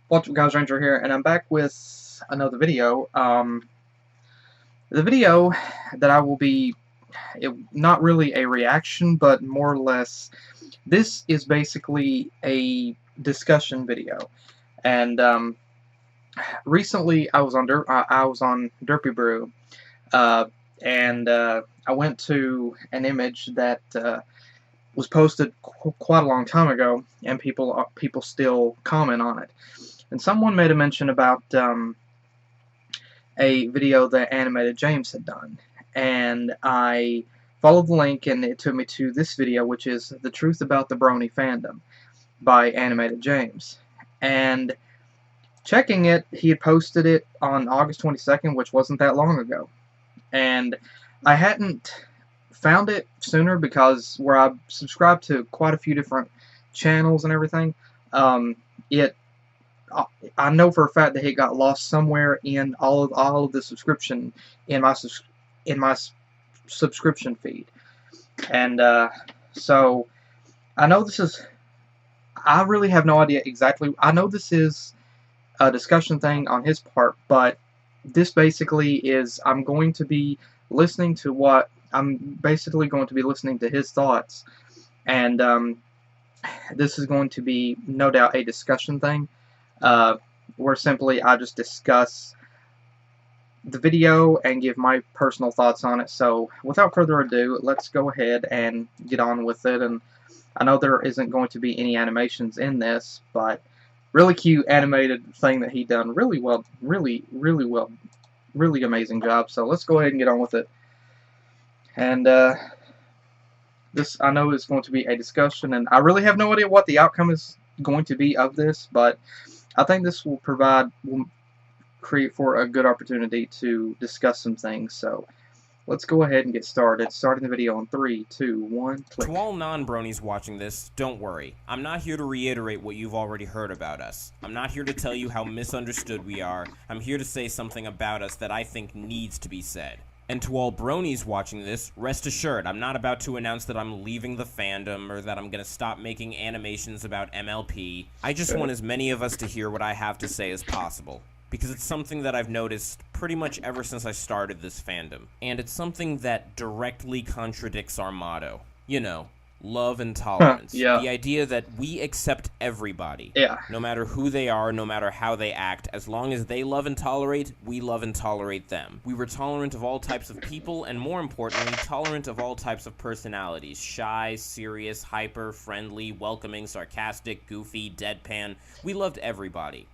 What's up, guys? Ranger here, and I'm back with another video. The video that I will be, not really a reaction, but more or less, this is basically a discussion video. And recently, I was on Derpy Brew, uh, and I went to an image that was posted quite a long time ago, and people still comment on it. And someone made a mention about a video that Animated James had done, and I followed the link, and it took me to this video, which is The Truth About the Brony Fandom by Animated James. And checking it, he had posted it on August 22nd, which wasn't that long ago. And I hadn't found it sooner because where I subscribe to quite a few different channels and everything, it I know for a fact that it got lost somewhere in all of the subscription in my subscription feed, and so I know this is. I really have no idea exactly. I know this is a discussion thing on his part, but this basically is. I'm going to be listening to what I'm basically going to be listening to his thoughts, and this is going to be no doubt a discussion thing. Where simply I just discuss the video and give my personal thoughts on it. So without further ado, let's go ahead and get on with it. And I know there isn't going to be any animations in this, but really cute animated thing that he done really well, really well, really amazing job. So let's go ahead and get on with it. And this, I know, is going to be a discussion, and I really have no idea what the outcome is going to be of this, but I think this will create for a good opportunity to discuss some things. So let's go ahead and get started. Starting the video in 3, 2, 1, click. To all non-bronies watching this, don't worry. I'm not here to reiterate what you've already heard about us. I'm not here to tell you how misunderstood we are. I'm here to say something about us that I think needs to be said. And to all bronies watching this, rest assured, I'm not about to announce that I'm leaving the fandom or that I'm going to stop making animations about MLP. I just want as many of us to hear what I have to say as possible, because it's something that I've noticed pretty much ever since I started this fandom. And it's something that directly contradicts our motto. You know, love and tolerance. Yeah. The idea that we accept everybody. Yeah. No matter who they are, no matter how they act, as long as they love and tolerate, we love and tolerate them. We were tolerant of all types of people, and more importantly, tolerant of all types of personalities. Shy, serious, hyper, friendly, welcoming, sarcastic, goofy, deadpan. We loved everybody.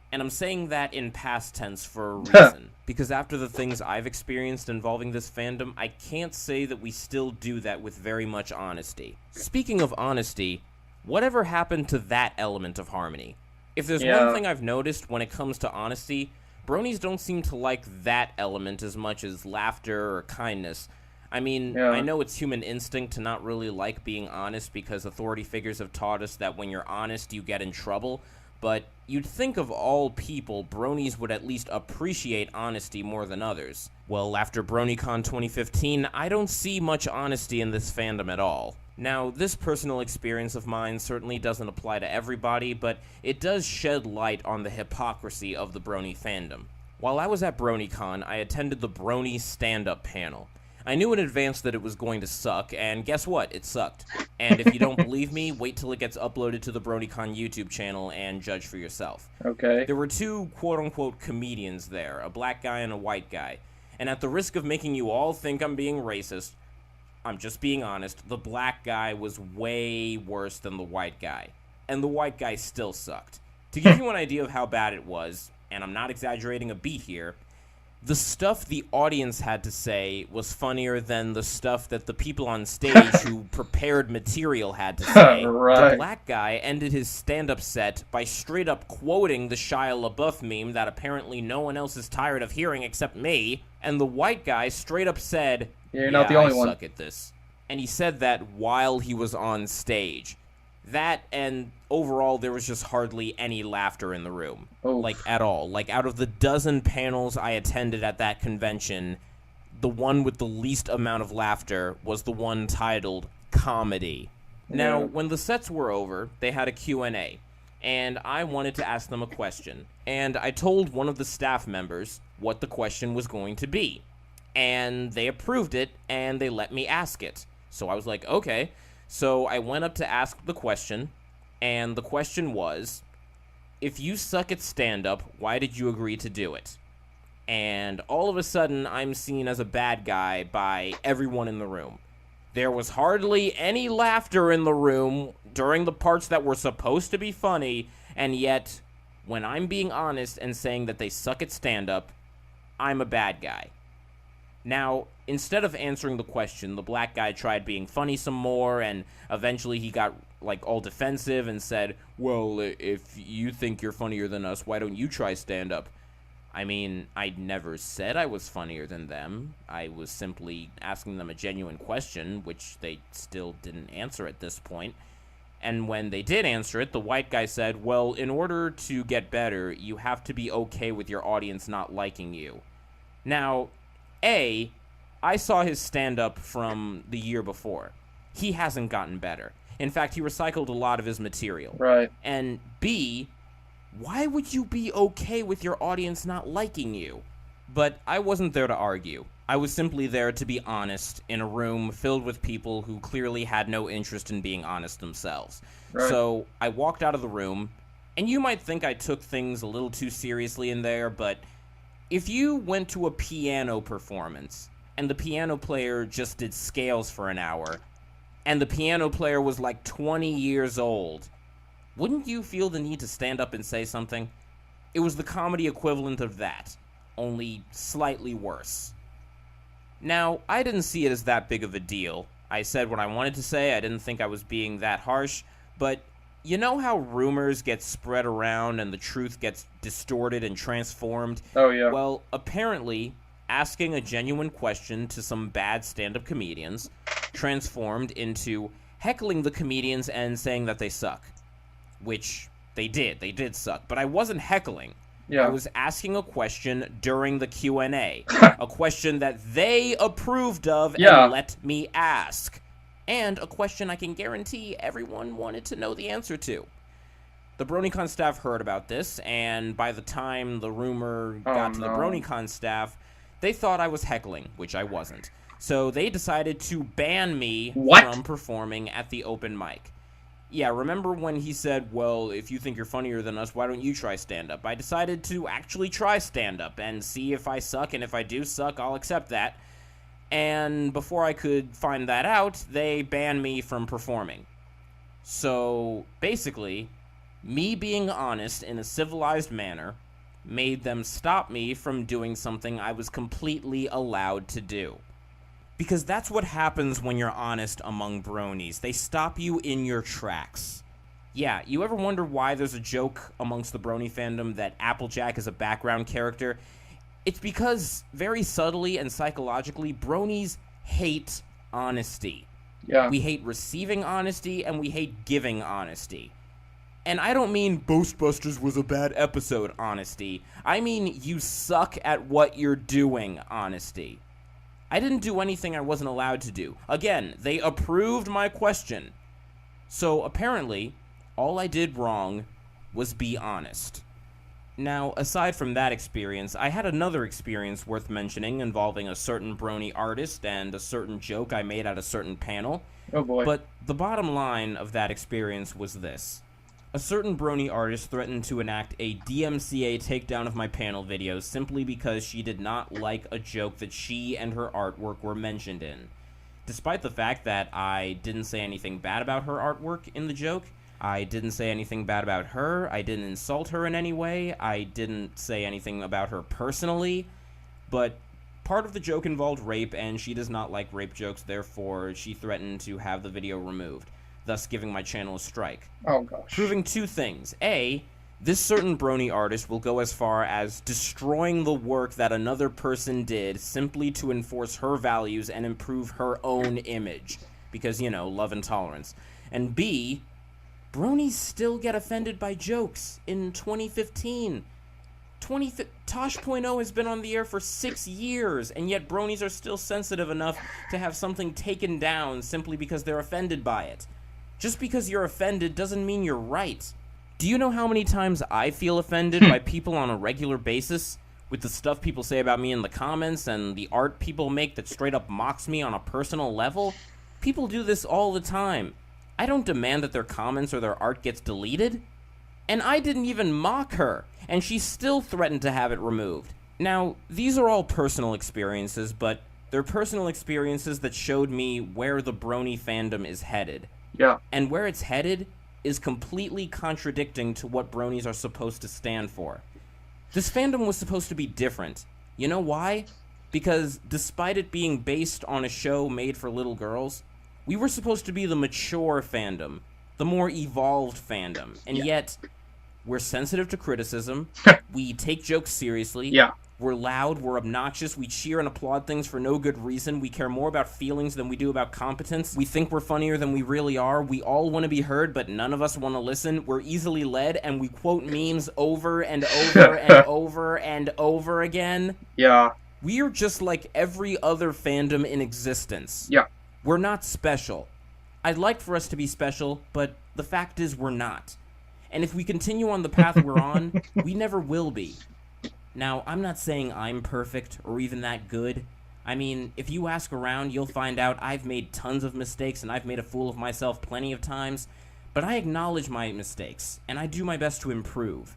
And I'm saying that in past tense for a reason, because after the things I've experienced involving this fandom, I can't say that we still do that with very much honesty. Speaking of honesty, whatever happened to that element of harmony? If there's one thing I've noticed when it comes to honesty, bronies don't seem to like that element as much as laughter or kindness. I mean, I know it's human instinct to not really like being honest because authority figures have taught us that when you're honest, you get in trouble. But you'd think of all people, bronies would at least appreciate honesty more than others. Well, after BronyCon 2015, I don't see much honesty in this fandom at all. Now, this personal experience of mine certainly doesn't apply to everybody, but it does shed light on the hypocrisy of the brony fandom. While I was at BronyCon, I attended the Brony stand-up panel. I knew in advance that it was going to suck, and guess what? It sucked. And if you don't believe me, wait till it gets uploaded to the BronyCon YouTube channel and judge for yourself. Okay. There were two quote-unquote comedians there, a black guy and a white guy. And at the risk of making you all think I'm being racist, I'm just being honest, the black guy was way worse than the white guy. And the white guy still sucked. To give you an idea of how bad it was, and I'm not exaggerating a beat here, the stuff the audience had to say was funnier than the stuff that the people on stage who prepared material had to say. Right. The black guy ended his stand-up set by straight up quoting the Shia LaBeouf meme that apparently no one else is tired of hearing except me, and the white guy straight up said, You're not the only one. I suck at this. And he said that while he was on stage. That, and overall, there was just hardly any laughter in the room. Oof. Like, at all. Like, out of the dozen panels I attended at that convention, the one with the least amount of laughter was the one titled Comedy. Now, when the sets were over, they had a Q&A. and I wanted to ask them a question. And I told one of the staff members what the question was going to be. And they approved it, and they let me ask it. So I was like, okay. So I went up to ask the question, and the question was, if you suck at stand-up, why did you agree to do it? And all of a sudden, I'm seen as a bad guy by everyone in the room. There was hardly any laughter in the room during the parts that were supposed to be funny, and yet, when I'm being honest and saying that they suck at stand-up, I'm a bad guy. Now, instead of answering the question, the black guy tried being funny some more, and eventually he got, all defensive and said, well, if you think you're funnier than us, why don't you try stand-up? I mean, I never said I was funnier than them. I was simply asking them a genuine question, which they still didn't answer at this point. And when they did answer it, the white guy said, well, in order to get better, you have to be okay with your audience not liking you. Now, A, I saw his stand-up from the year before. He hasn't gotten better. In fact, he recycled a lot of his material. Right. And B, why would you be okay with your audience not liking you? But I wasn't there to argue. I was simply there to be honest in a room filled with people who clearly had no interest in being honest themselves. Right. So I walked out of the room, and you might think I took things a little too seriously in there, but if you went to a piano performance and the piano player just did scales for an hour, and the piano player was like 20 years old, wouldn't you feel the need to stand up and say something? It was the comedy equivalent of that, only slightly worse. Now, I didn't see it as that big of a deal. I said what I wanted to say, I didn't think I was being that harsh, but you know how rumors get spread around and the truth gets distorted and transformed? Oh, yeah. Well, apparently, asking a genuine question to some bad stand-up comedians transformed into heckling the comedians and saying that they suck. Which they did suck, but I wasn't heckling. Yeah. I was asking a question during the Q&A, a question that they approved of and let me ask, and a question I can guarantee everyone wanted to know the answer to. The BronyCon staff heard about this, and by the time the rumor got to the BronyCon staff, they thought I was heckling, which I wasn't. So they decided to ban me from performing at the open mic. Yeah, remember when he said, well, if you think you're funnier than us, why don't you try stand-up? I decided to actually try stand-up and see if I suck, and if I do suck, I'll accept that. And before I could find that out, they banned me from performing. So, basically, me being honest in a civilized manner made them stop me from doing something I was completely allowed to do. Because that's what happens when you're honest among bronies. They stop you in your tracks. Yeah, you ever wonder why there's a joke amongst the Brony fandom that Applejack is a background character? It's because, very subtly and psychologically, bronies hate honesty. Yeah. We hate receiving honesty, and we hate giving honesty. And I don't mean Ghostbusters was a bad episode honesty. I mean you suck at what you're doing honesty. I didn't do anything I wasn't allowed to do. Again, they approved my question. So apparently, all I did wrong was be honest. Now, aside from that experience, I had another experience worth mentioning involving a certain brony artist and a certain joke I made at a certain panel. Oh boy. But the bottom line of that experience was this. A certain brony artist threatened to enact a DMCA takedown of my panel videos simply because she did not like a joke that she and her artwork were mentioned in. Despite the fact that I didn't say anything bad about her artwork in the joke, I didn't say anything bad about her, I didn't insult her in any way, I didn't say anything about her personally, but part of the joke involved rape, and she does not like rape jokes, therefore she threatened to have the video removed, thus giving my channel a strike. Oh gosh. Proving two things. A, this certain brony artist will go as far as destroying the work that another person did simply to enforce her values and improve her own image. Because, you know, love and tolerance. And B, bronies still get offended by jokes in 2015. Tosh.0 has been on the air for 6 years, and yet bronies are still sensitive enough to have something taken down simply because they're offended by it. Just because you're offended doesn't mean you're right. Do you know how many times I feel offended by people on a regular basis? With the stuff people say about me in the comments and the art people make that straight up mocks me on a personal level? People do this all the time. I don't demand that their comments or their art gets deleted. And I didn't even mock her, and she still threatened to have it removed. Now, these are all personal experiences, but they're personal experiences that showed me where the Brony fandom is headed. Yeah. And where it's headed is completely contradicting to what Bronies are supposed to stand for. This fandom was supposed to be different. You know why? Because despite it being based on a show made for little girls, we were supposed to be the mature fandom, the more evolved fandom, and yet we're sensitive to criticism, we take jokes seriously, Yeah. we're loud, we're obnoxious, we cheer and applaud things for no good reason, we care more about feelings than we do about competence, we think we're funnier than we really are, we all want to be heard, but none of us want to listen, we're easily led, and we quote memes over and over and over and over again. Yeah. We are just like every other fandom in existence. Yeah. We're not special. I'd like for us to be special, but the fact is we're not. And if we continue on the path we're on, we never will be. Now, I'm not saying I'm perfect or even that good. I mean, if you ask around, you'll find out I've made tons of mistakes and I've made a fool of myself plenty of times, but I acknowledge my mistakes, and I do my best to improve.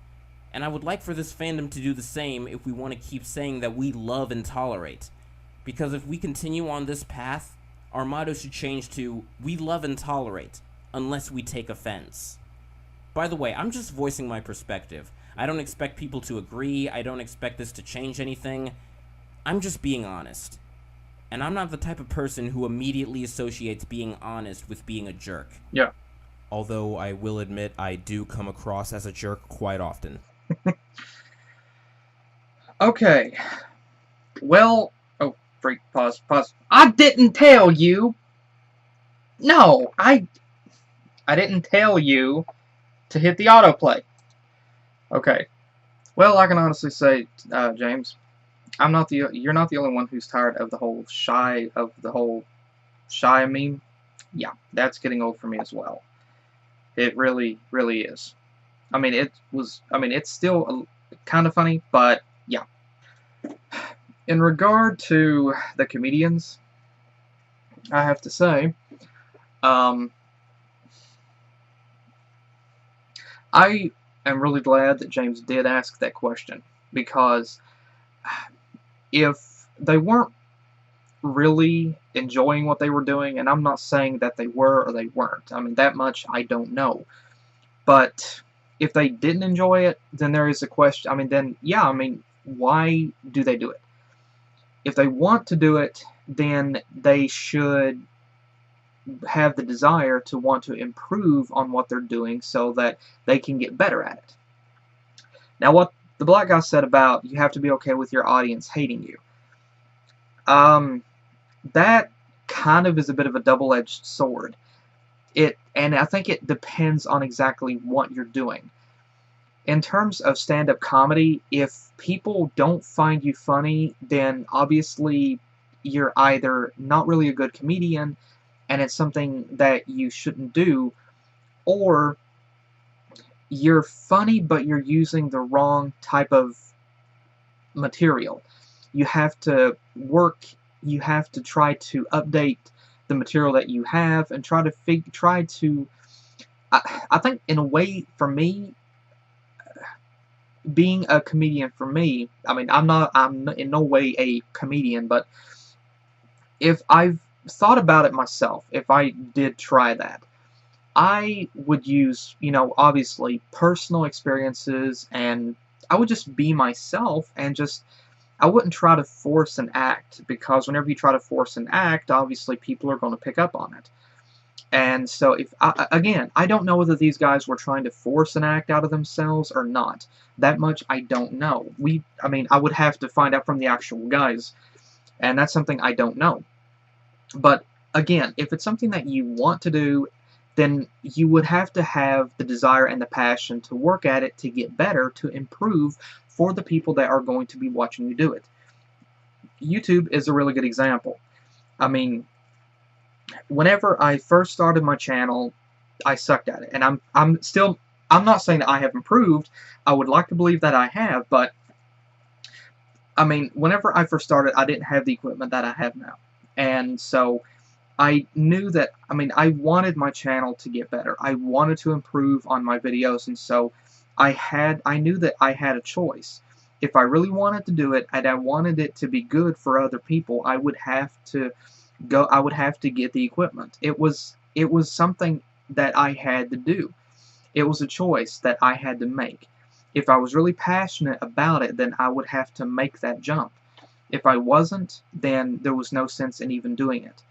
And I would like for this fandom to do the same if we want to keep saying that we love and tolerate. Because if we continue on this path, our motto should change to, we love and tolerate, unless we take offense. By the way, I'm just voicing my perspective. I don't expect people to agree, I don't expect this to change anything. I'm just being honest. And I'm not the type of person who immediately associates being honest with being a jerk. Yeah. Although I will admit I do come across as a jerk quite often. Okay. Well, oh, freak, pause. I didn't tell you. No, I didn't tell you to hit the autoplay. Okay. Well, I can honestly say, James, you're not the only one who's tired of the whole shy meme. Yeah, that's getting old for me as well. It really, really is. I mean, it's still kind of funny, but yeah. In regard to the comedians, I have to say, I am really glad that James did ask that question, because if they weren't really enjoying what they were doing, and I'm not saying that they were or they weren't, I mean, that much I don't know, but if they didn't enjoy it, then there is a question. I mean, then, yeah, I mean, why do they do it? If they want to do it, then they should have the desire to want to improve on what they're doing so that they can get better at it. Now, what the black guy said about you have to be okay with your audience hating you, that kind of is a bit of a double-edged sword. And I think it depends on exactly what you're doing. In terms of stand-up comedy, if people don't find you funny, then obviously you're either not really a good comedian, and it's something that you shouldn't do, or you're funny but you're using the wrong type of material. You have to try to update the material that you have and try to I think in a way, for me, being a comedian, for me, I mean, I'm in no way a comedian, but if I've thought about it myself, if I did try that, I would use, obviously personal experiences, and I would just be myself, and I wouldn't try to force an act, because whenever you try to force an act, obviously people are going to pick up on it. And so, again, I don't know whether these guys were trying to force an act out of themselves or not. That much I don't know. I would have to find out from the actual guys, and that's something I don't know. But again, if it's something that you want to do, then you would have to have the desire and the passion to work at it, to get better, to improve for the people that are going to be watching you do it. YouTube is a really good example. I mean, whenever I first started my channel, I sucked at it, and I'm still I'm not saying that I have improved. I would like to believe that I have, but I mean, whenever I first started, I didn't have the equipment that I have now. And so I knew that, I mean, I wanted my channel to get better. I wanted to improve on my videos, and so I knew that I had a choice. If I really wanted to do it and I wanted it to be good for other people, I would have to get the equipment. It was something that I had to do. It was a choice that I had to make. If I was really passionate about it, then I would have to make that jump. If I wasn't, then there was no sense in even doing it.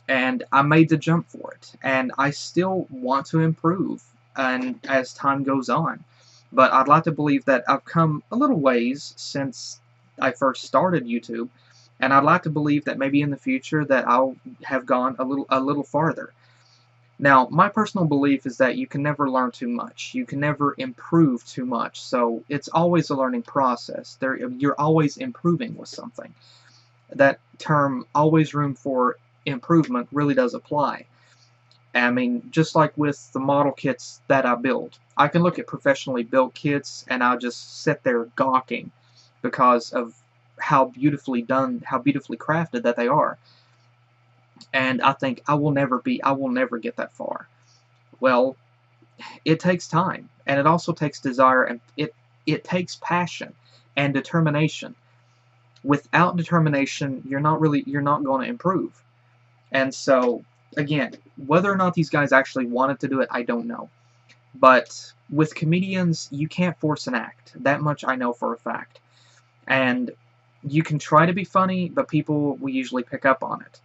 And I made the jump for it. And I still want to improve and as time goes on. But I'd like to believe that I've come a little ways since I first started YouTube, and I'd like to believe that maybe in the future that I'll have gone a little farther. Now, my personal belief is that you can never learn too much. You can never improve too much. So it's always a learning process. You're always improving with something. That term, always room for improvement, really does apply. I mean, just like with the model kits that I build. I can look at professionally built kits and I'll just sit there gawking because of how beautifully done, how beautifully crafted that they are. And I think I will never get that far. Well, it takes time, and it also takes desire, and it takes passion and determination. Without determination, you're not going to improve. And so, again, whether or not these guys actually wanted to do it, I don't know. But with comedians, you can't force an act. That much I know for a fact. And you can try to be funny, but people will usually pick up on it.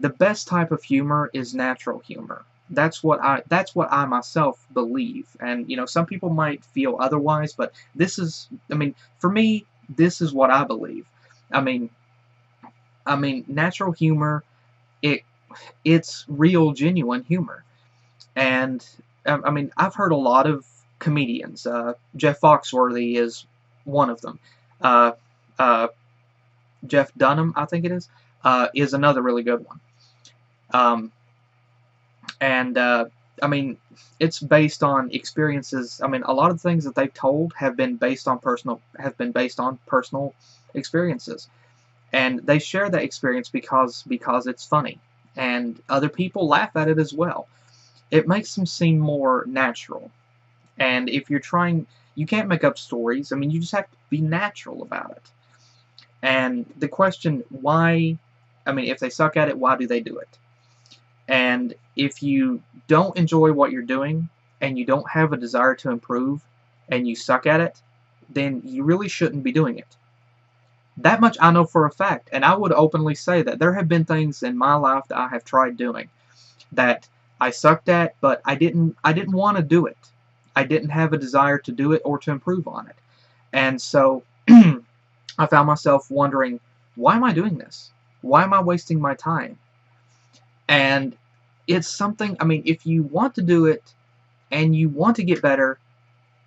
The best type of humor is natural humor. That's what I myself believe. And you know, some people might feel otherwise, but this is, I mean, for me, this is what I believe. I mean, natural humor, it's real, genuine humor. And I mean, I've heard a lot of comedians. Jeff Foxworthy is one of them. Uh, uh, Jeff Dunham, I think it is another really good one. I mean, it's based on experiences. I mean, a lot of the things that they've told have been based on personal experiences, and they share that experience because it's funny, and other people laugh at it as well. It makes them seem more natural. And if you're trying, you can't make up stories. I mean, you just have to be natural about it. And the question, why, I mean, if they suck at it, why do they do it? And if you don't enjoy what you're doing, and you don't have a desire to improve, and you suck at it, then you really shouldn't be doing it. That much I know for a fact, and I would openly say that there have been things in my life that I have tried doing that I sucked at, but I didn't want to do it. I didn't have a desire to do it or to improve on it. And so I found myself wondering, why am I doing this? Why am I wasting my time? And it's something, I mean, if you want to do it and you want to get better,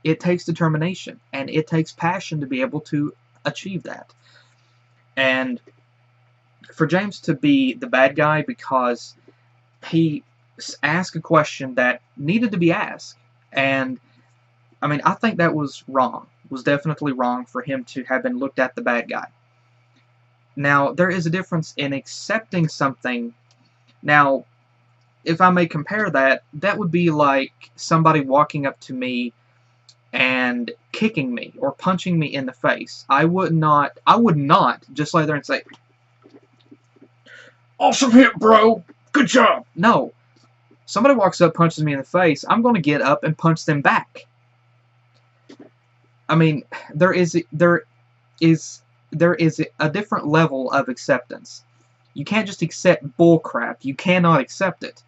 it takes determination and it takes passion to be able to achieve that. And for James to be the bad guy because he asked a question that needed to be asked, and I mean, I think that was wrong. It was definitely wrong for him to have been looked at the bad guy. Now, there is a difference in accepting something. Now, if I may compare that, that would be like somebody walking up to me and kicking me or punching me in the face. I would not just lay there and say, "Awesome hit, bro! Good job!" No. Somebody walks up, punches me in the face, I'm going to get up and punch them back. I mean, there is a different level of acceptance. You can't just accept bullcrap. You cannot accept it.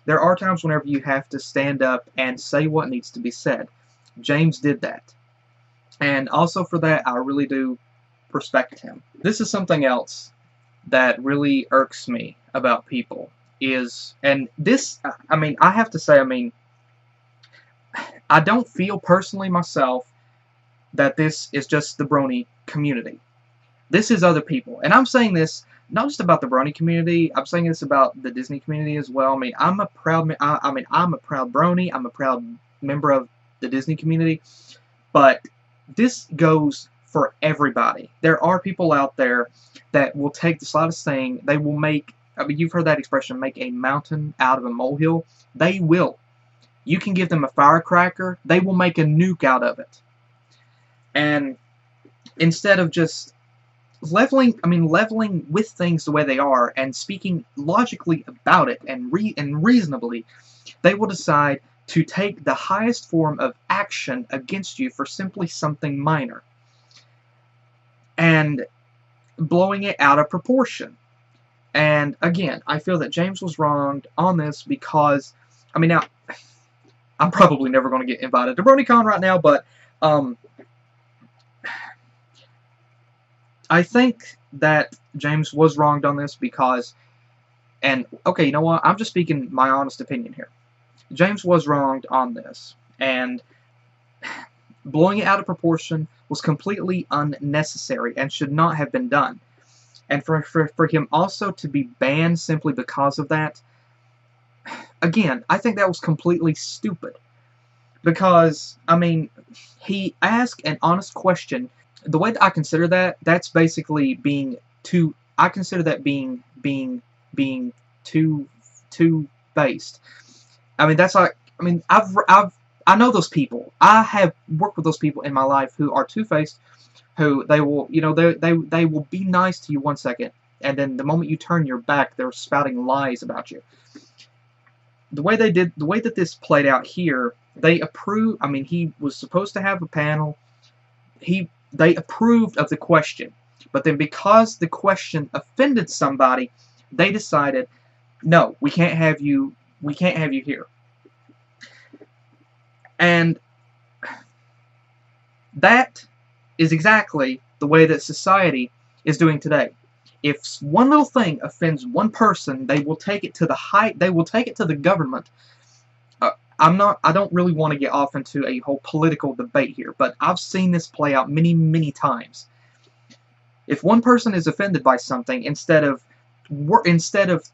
There are times whenever you have to stand up and say what needs to be said. James did that. And also for that, I really do respect him. This is something else that really irks me about people. And this, I mean, I have to say, I mean, I don't feel personally myself that this is just the Brony community. This is other people. And I'm saying this not just about the Brony community, I'm saying this about the Disney community as well. I mean, I'm a proud Brony, I'm a proud member of the Disney community, but this goes for everybody. There are people out there that will take the slightest thing, they will make, I mean, you've heard that expression, make a mountain out of a molehill. They will. You can give them a firecracker, they will make a nuke out of it. And instead of just leveling with things the way they are and speaking logically about it and reasonably, they will decide to take the highest form of action against you for simply something minor and blowing it out of proportion. And again, I feel that James was wronged on this because, I mean, now, I'm probably never going to get invited to BronyCon right now, but I think that James was wronged on this because, and okay, you know what? I'm just speaking my honest opinion here. James was wronged on this, and blowing it out of proportion was completely unnecessary and should not have been done. And for him also to be banned simply because of that, again, I think that was completely stupid. Because, I mean, he asked an honest question. The way that I consider that, that's basically being too, I consider that being too based. I mean, that's like, I mean, I know those people. I have worked with those people in my life who are two-faced, who they will, you know, they will be nice to you 1 second, and then the moment you turn your back, they're spouting lies about you. The way that this played out here, they approved. I mean, he was supposed to have a panel. They approved of the question, but then because the question offended somebody, they decided, no, we can't have you. We can't have you here. And that is exactly the way that society is doing today. If one little thing offends one person, they will take it to the height. They will take it to the government. I don't really want to get off into a whole political debate here, but I've seen this play out many, many times. If one person is offended by something, instead of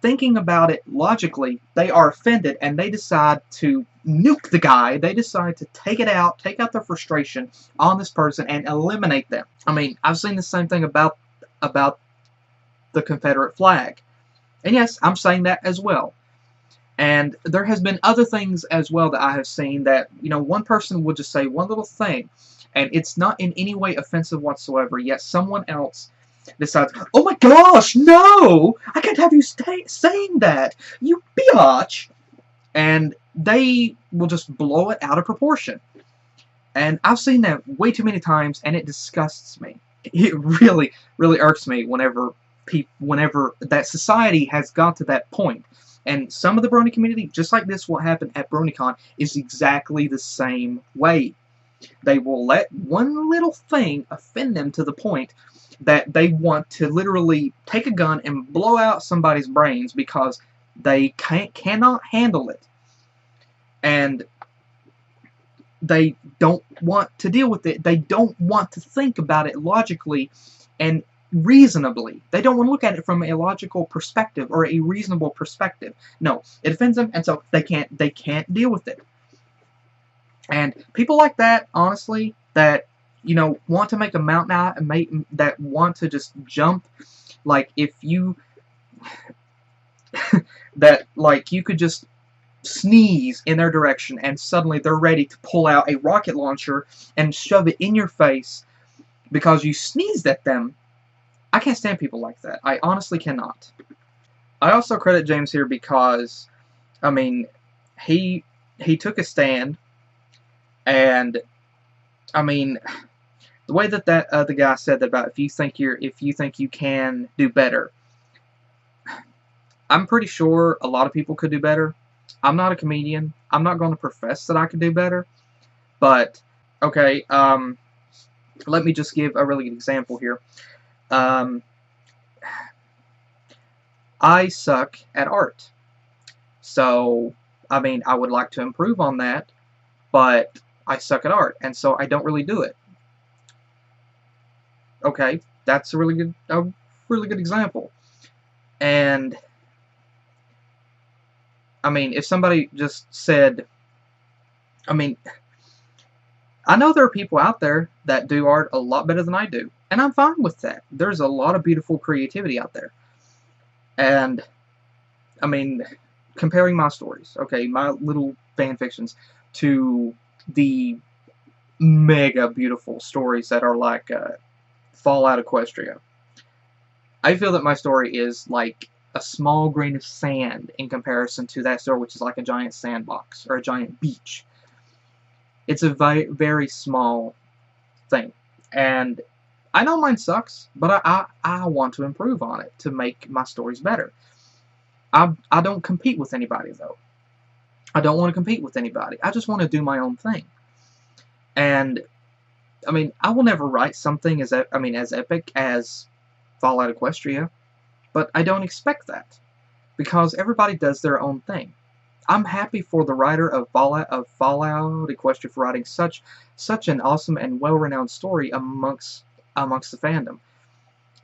thinking about it logically, they are offended and they decide to nuke the guy. They decide to take out their frustration on this person and eliminate them. I mean, I've seen the same thing about the Confederate flag. And yes, I'm saying that as well. And there has been other things as well that I have seen that, you know, one person will just say one little thing, and it's not in any way offensive whatsoever, yet someone else decides, oh my gosh, no! I can't have you saying that! You biatch! And they will just blow it out of proportion. And I've seen that way too many times, and it disgusts me. It really, really irks me whenever that society has got to that point. And some of the Brony community, just like this, what happened at BronyCon, is exactly the same way. They will let one little thing offend them to the point that they want to literally take a gun and blow out somebody's brains because they cannot handle it. And they don't want to deal with it. They don't want to think about it logically and reasonably. They don't want to look at it from a logical perspective or a reasonable perspective. No, it offends them, and so they can't deal with it. And people like that, honestly, that, you know, want to make a mountain out and that want to just jump, like if you that like you could just sneeze in their direction and suddenly they're ready to pull out a rocket launcher and shove it in your face because you sneezed at them. I can't stand people like that. I honestly cannot. I also credit James here because, I mean, he took a stand, and I mean, the way that the guy said that about if you think you can do better, I'm pretty sure a lot of people could do better. I'm not a comedian. I'm not going to profess that I could do better, but okay. Let me just give a really good example here. I suck at art. So, I mean, I would like to improve on that, but I suck at art, and so I don't really do it. Okay, that's a really good example. And I mean, if somebody just said, I mean, I know there are people out there that do art a lot better than I do, and I'm fine with that. There's a lot of beautiful creativity out there. And, I mean, comparing my stories, okay, my little fan fictions, to the mega beautiful stories that are like Fallout Equestria, I feel that my story is like a small grain of sand in comparison to that story, which is like a giant sandbox or a giant beach. It's a very small thing. And I know mine sucks, but I want to improve on it to make my stories better. I don't compete with anybody, though. I don't want to compete with anybody. I just want to do my own thing. And, I mean, I will never write something as epic as Fallout Equestria, but I don't expect that, because everybody does their own thing. I'm happy for the writer of Fallout Equestria for writing such an awesome and well-renowned story amongst the fandom.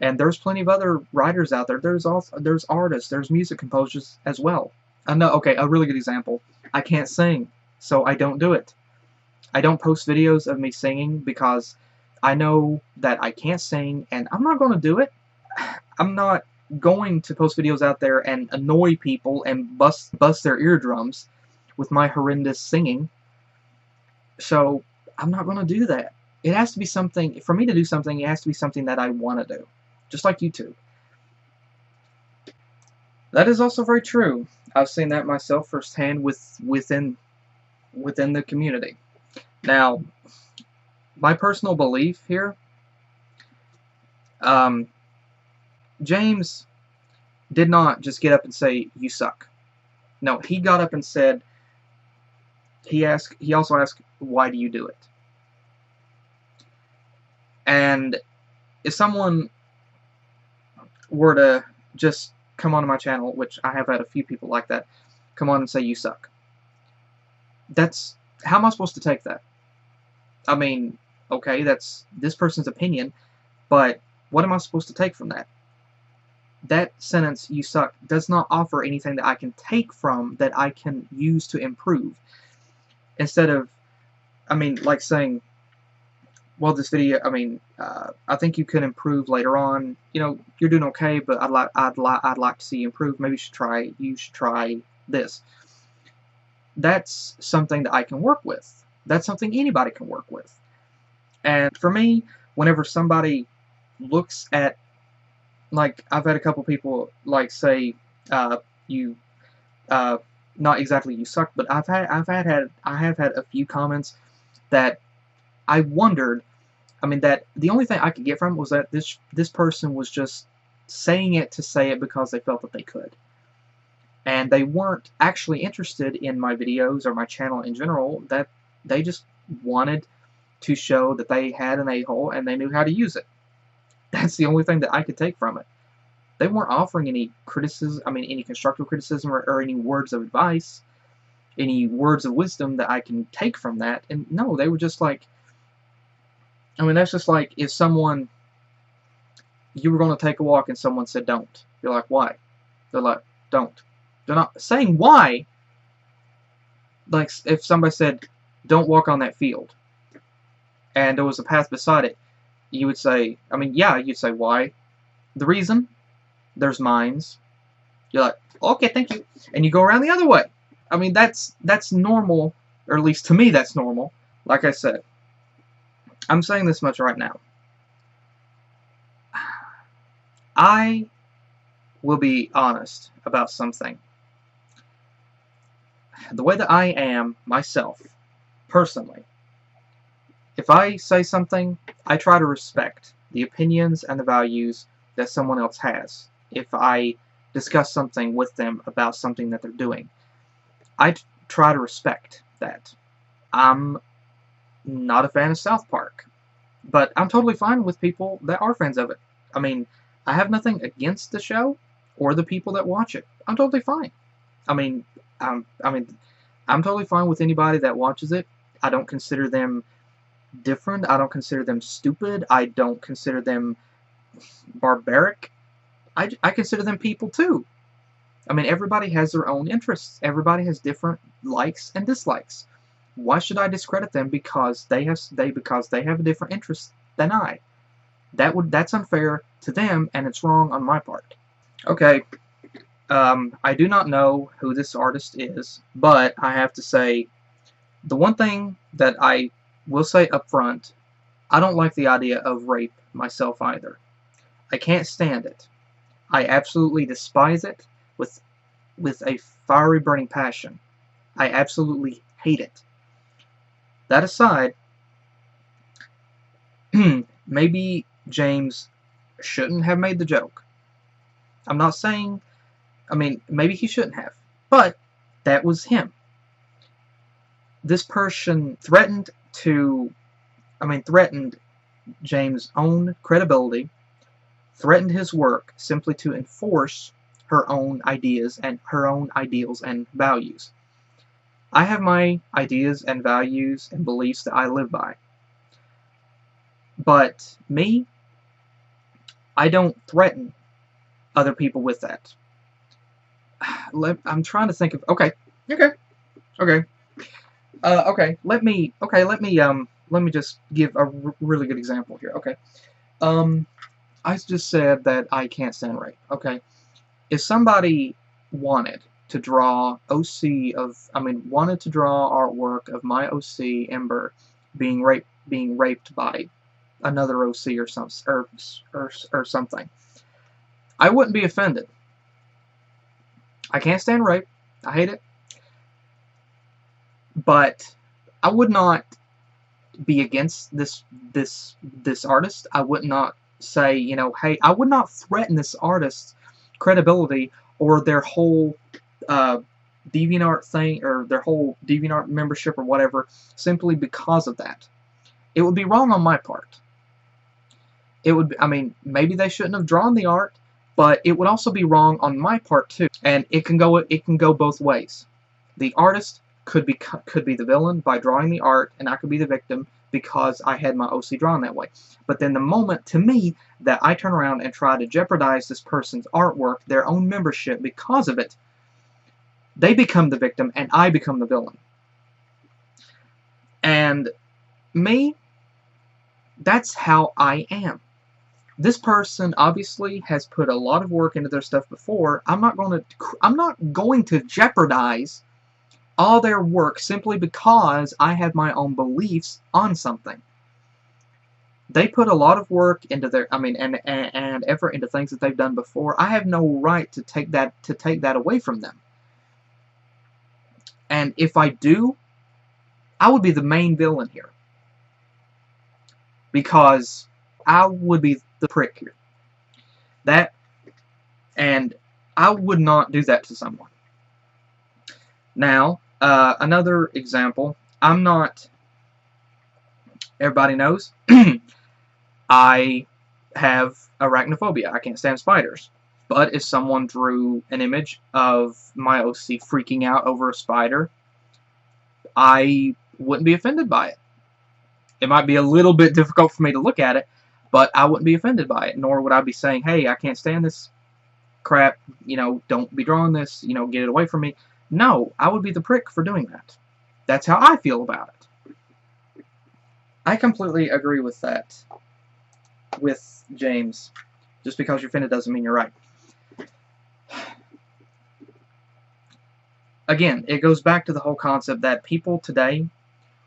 And there's plenty of other writers out there. There's artists, there's music composers as well. Okay, a really good example. I can't sing, so I don't do it. I don't post videos of me singing because I know that I can't sing, and I'm not going to do it. I'm not going to post videos out there and annoy people and bust their eardrums with my horrendous singing. So I'm not going to do that. It has to be something, for me to do something, it has to be something that I want to do. Just like YouTube. That is also very true. I've seen that myself firsthand within the community. Now, my personal belief here, James did not just get up and say, "You suck." No, he got up and said, he also asked, "Why do you do it?" And if someone were to just come onto my channel, which I have had a few people like that, come on and say, "You suck," how am I supposed to take that? I mean, okay, that's this person's opinion, but what am I supposed to take from that? That sentence, "You suck," does not offer anything that I can take from that I can use to improve. Instead of, like saying, "Well, this video, I think you could improve later on. You know, you're doing okay, but I'd like to see you improve. Maybe you should try this." That's something that I can work with. That's something anybody can work with. And for me, whenever somebody looks at, like, I've had a couple people like say, "You, not exactly you suck," but I have had a few comments that I wondered. That the only thing I could get from was that this person was just saying it to say it because they felt that they could. And they weren't actually interested in my videos or my channel in general, that they just wanted to show that they had an a-hole and they knew how to use it. That's the only thing that I could take from it. They weren't offering any criticism, any constructive criticism or any words of advice, any words of wisdom that I can take from that. And no, they were just like, that's just like if you were going to take a walk and someone said don't. You're like, "Why?" They're like, "Don't." They're not saying why. Like if somebody said, "Don't walk on that field," and there was a path beside it, you would say, you'd say, "Why?" The reason? There's mines. You're like, "Okay, thank you," and you go around the other way. That's normal, or at least to me, that's normal. Like I said, I'm saying this much right now. I will be honest about something. The way that I am myself, personally, if I say something, I try to respect the opinions and the values that someone else has. If I discuss something with them about something that they're doing, I try to respect that. I'm not a fan of South Park, but I'm totally fine with people that are fans of it. I have nothing against the show or the people that watch it. I'm totally fine. I'm totally fine with anybody that watches it. I don't consider them different. I don't consider them stupid. I don't consider them barbaric. I consider them people too. Everybody has their own interests. Everybody has different likes and dislikes. Why should I discredit them because they have a different interest than I? That's unfair to them, and it's wrong on my part. Okay, I do not know who this artist is, but I have to say, the one thing that I will say up front, I don't like the idea of rape myself either. I can't stand it. I absolutely despise it with a fiery burning passion. I absolutely hate it. That aside, maybe James shouldn't have made the joke. I'm not saying, I mean, maybe he shouldn't have, but that was him. This person threatened James' own credibility, threatened his work simply to enforce her own ideas and her own ideals and values. I have my ideas and values and beliefs that I live by. But me, I don't threaten other people with that. I'm trying to think of okay. Let me just give a really good example here. Okay. I just said that I can't stand rape. Okay. If somebody wanted to draw wanted to draw artwork of my OC Ember being raped by another OC or something, I wouldn't be offended. I can't stand rape. I hate it. But I would not be against this artist. I would not say, hey, I would not threaten this artist's credibility or their whole DeviantArt thing or their whole DeviantArt membership or whatever simply because of that. It would be wrong on my part. It would, maybe they shouldn't have drawn the art, but it would also be wrong on my part too. And it can go both ways. The artist could be the villain by drawing the art, and I could be the victim because I had my OC drawn that way. But then the moment, to me, that I turn around and try to jeopardize this person's artwork, their own membership, because of it, they become the victim, and I become the villain. And me, that's how I am. This person obviously has put a lot of work into their stuff before. I'm not going to jeopardize all their work simply because I have my own beliefs on something. They put a lot of work into their, and effort into things that they've done before. I have no right to take that away from them. And if I do, I would be the main villain here, because I would be the prick here. And I would not do that to someone. Now, another example, everybody knows, I have arachnophobia. I can't stand spiders. But if someone drew an image of my OC freaking out over a spider, I wouldn't be offended by it. It might be a little bit difficult for me to look at it, but I wouldn't be offended by it, nor would I be saying, hey, I can't stand this crap, don't be drawing this, get it away from me. No, I would be the prick for doing that. That's how I feel about it. I completely agree with that, with James. Just because you're offended doesn't mean you're right. Again, it goes back to the whole concept that people today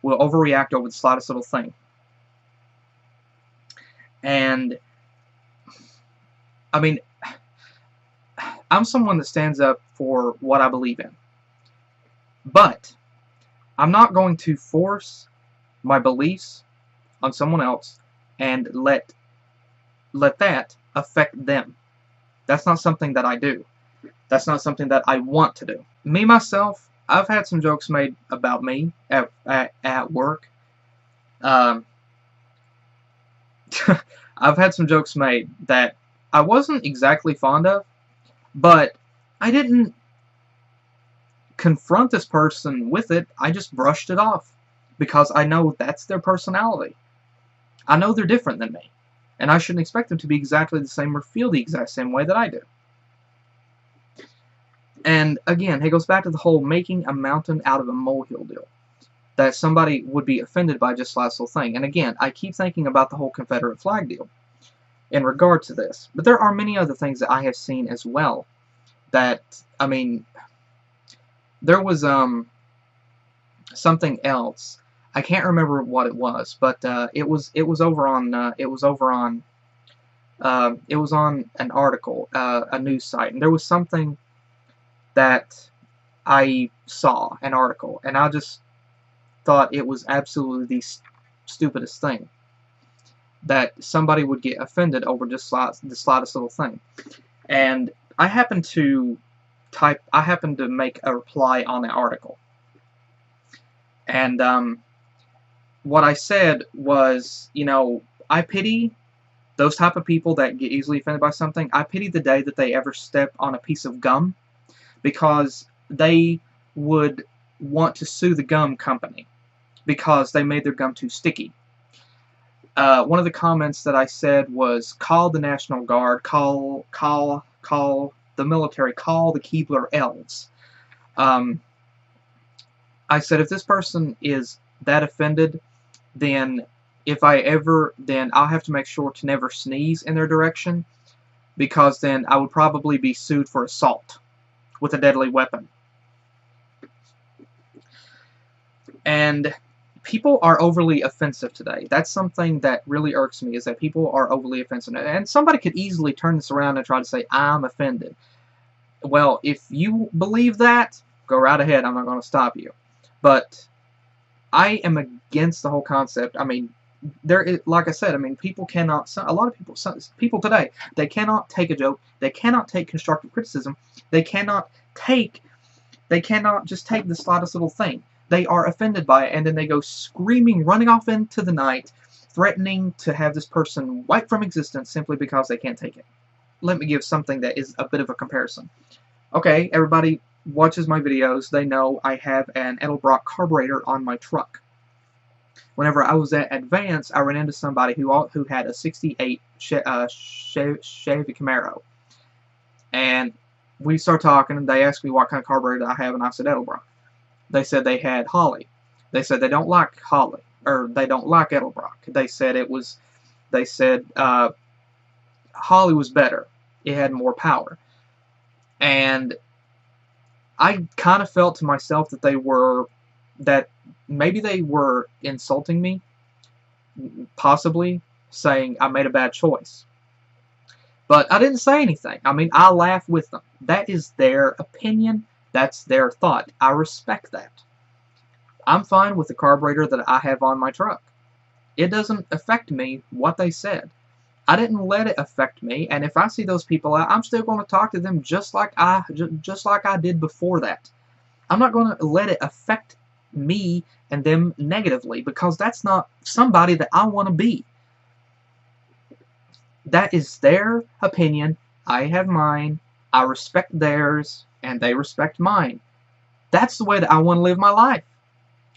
will overreact over the slightest little thing. And, I'm someone that stands up for what I believe in. But I'm not going to force my beliefs on someone else and let that affect them. That's not something that I do. That's not something that I want to do. Me, myself, I've had some jokes made about me at work. I've had some jokes made that I wasn't exactly fond of, but I didn't confront this person with it. I just brushed it off because I know that's their personality. I know they're different than me, and I shouldn't expect them to be exactly the same or feel the exact same way that I do. And again, it goes back to the whole making a mountain out of a molehill deal. that somebody would be offended by just last little thing. And again, I keep thinking about the whole Confederate flag deal in regard to this. But there are many other things that I have seen as well that, I mean, there was something else. I can't remember what it was, but it was over on an article, a news site, and there was something that I saw, an article, and I just thought it was absolutely the stupidest thing, that somebody would get offended over just the slightest little thing. And I happened to make a reply on the article. And what I said was, you know, I pity those type of people that get easily offended by something. I pity the day that they ever step on a piece of gum, because they would want to sue the gum company because they made their gum too sticky. One of the comments that I said was, call the National Guard, call the military, call the Keebler elves. I said, if this person is that offended, then I'll have to make sure to never sneeze in their direction, because then I would probably be sued for assault with a deadly weapon. And people are overly offensive today. That's something that really irks me, is that people are overly offensive. And somebody could easily turn this around and try to say, I'm offended. Well, if you believe that, go right ahead. I'm not going to stop you. But I am against the whole concept. I mean, like I said, I mean, people cannot, a lot of people today, they cannot take a joke, they cannot take constructive criticism, they cannot just take the slightest little thing. They are offended by it, and then they go screaming, running off into the night, threatening to have this person wiped from existence simply because they can't take it. Let me give something that is a bit of a comparison. Okay, everybody watches my videos, they know I have an Edelbrock carburetor on my truck. Whenever I was at Advance, I ran into somebody who had a 68 Chevy Camaro. And we started talking, and they asked me what kind of carburetor I have, and I said Edelbrock. They said they had Holly. They said they don't like Holly, or they don't like Edelbrock. They said Holly was better. It had more power. And I kind of felt to myself that maybe they were insulting me, possibly saying I made a bad choice. But I didn't say anything. I mean, I laughed with them. That is their opinion. That's their thought. I respect that. I'm fine with the carburetor that I have on my truck. It doesn't affect me what they said. I didn't let it affect me, and if I see those people out, I'm still going to talk to them just like I did before that. I'm not going to let it affect me and them negatively, because that's not somebody that I want to be. That is their opinion. I have mine. I respect theirs, and they respect mine. That's the way that I want to live my life.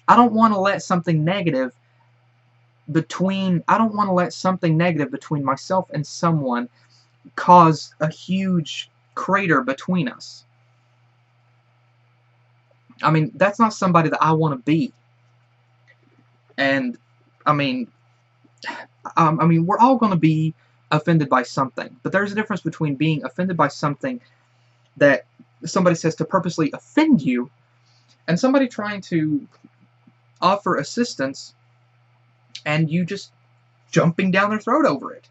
I don't want to let something negative between myself and someone cause a huge crater between us. I mean, that's not somebody that I want to be. And I mean, we're all going to be offended by something, but there's a difference between being offended by something that somebody says to purposely offend you, and somebody trying to offer assistance and you just jumping down their throat over it.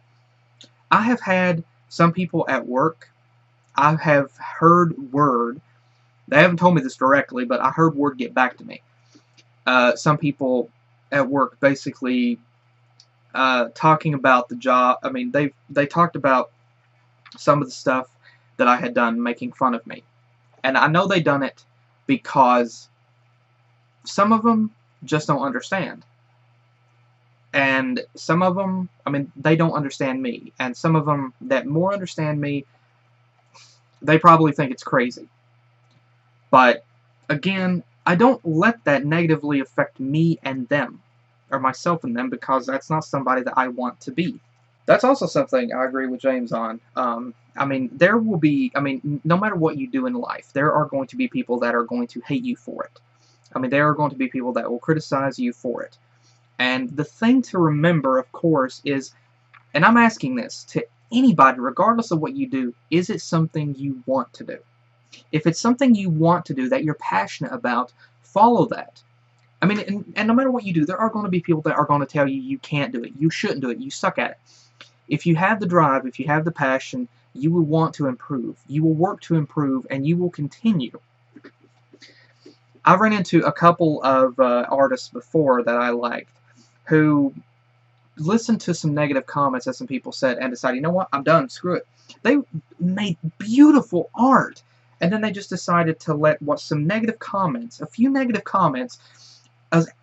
I have had some people at work, I have heard word, they haven't told me this directly, but I heard word get back to me. Some people at work basically talking about the job. I mean, they talked about some of the stuff that I had done, making fun of me. And I know they done it because some of them just don't understand. And some of them, I mean, they don't understand me. And some of them that more understand me, they probably think it's crazy. But, again, I don't let that negatively affect me and them, or myself and them, because that's not somebody that I want to be. That's also something I agree with James on. I mean, there will be, no matter what you do in life, there are going to be people that are going to hate you for it. I mean, there are going to be people that will criticize you for it. And the thing to remember, of course, is, and I'm asking this to anybody, regardless of what you do, is it something you want to do? If it's something you want to do, that you're passionate about, follow that. I mean, and no matter what you do, there are going to be people that are going to tell you you can't do it, you shouldn't do it, you suck at it. If you have the drive, if you have the passion, you will want to improve. You will work to improve, and you will continue. I've run into a couple of artists before that I liked who listened to some negative comments that some people said and decided, you know what, I'm done, screw it. They made beautiful art, and then they just decided to let some negative comments, a few negative comments,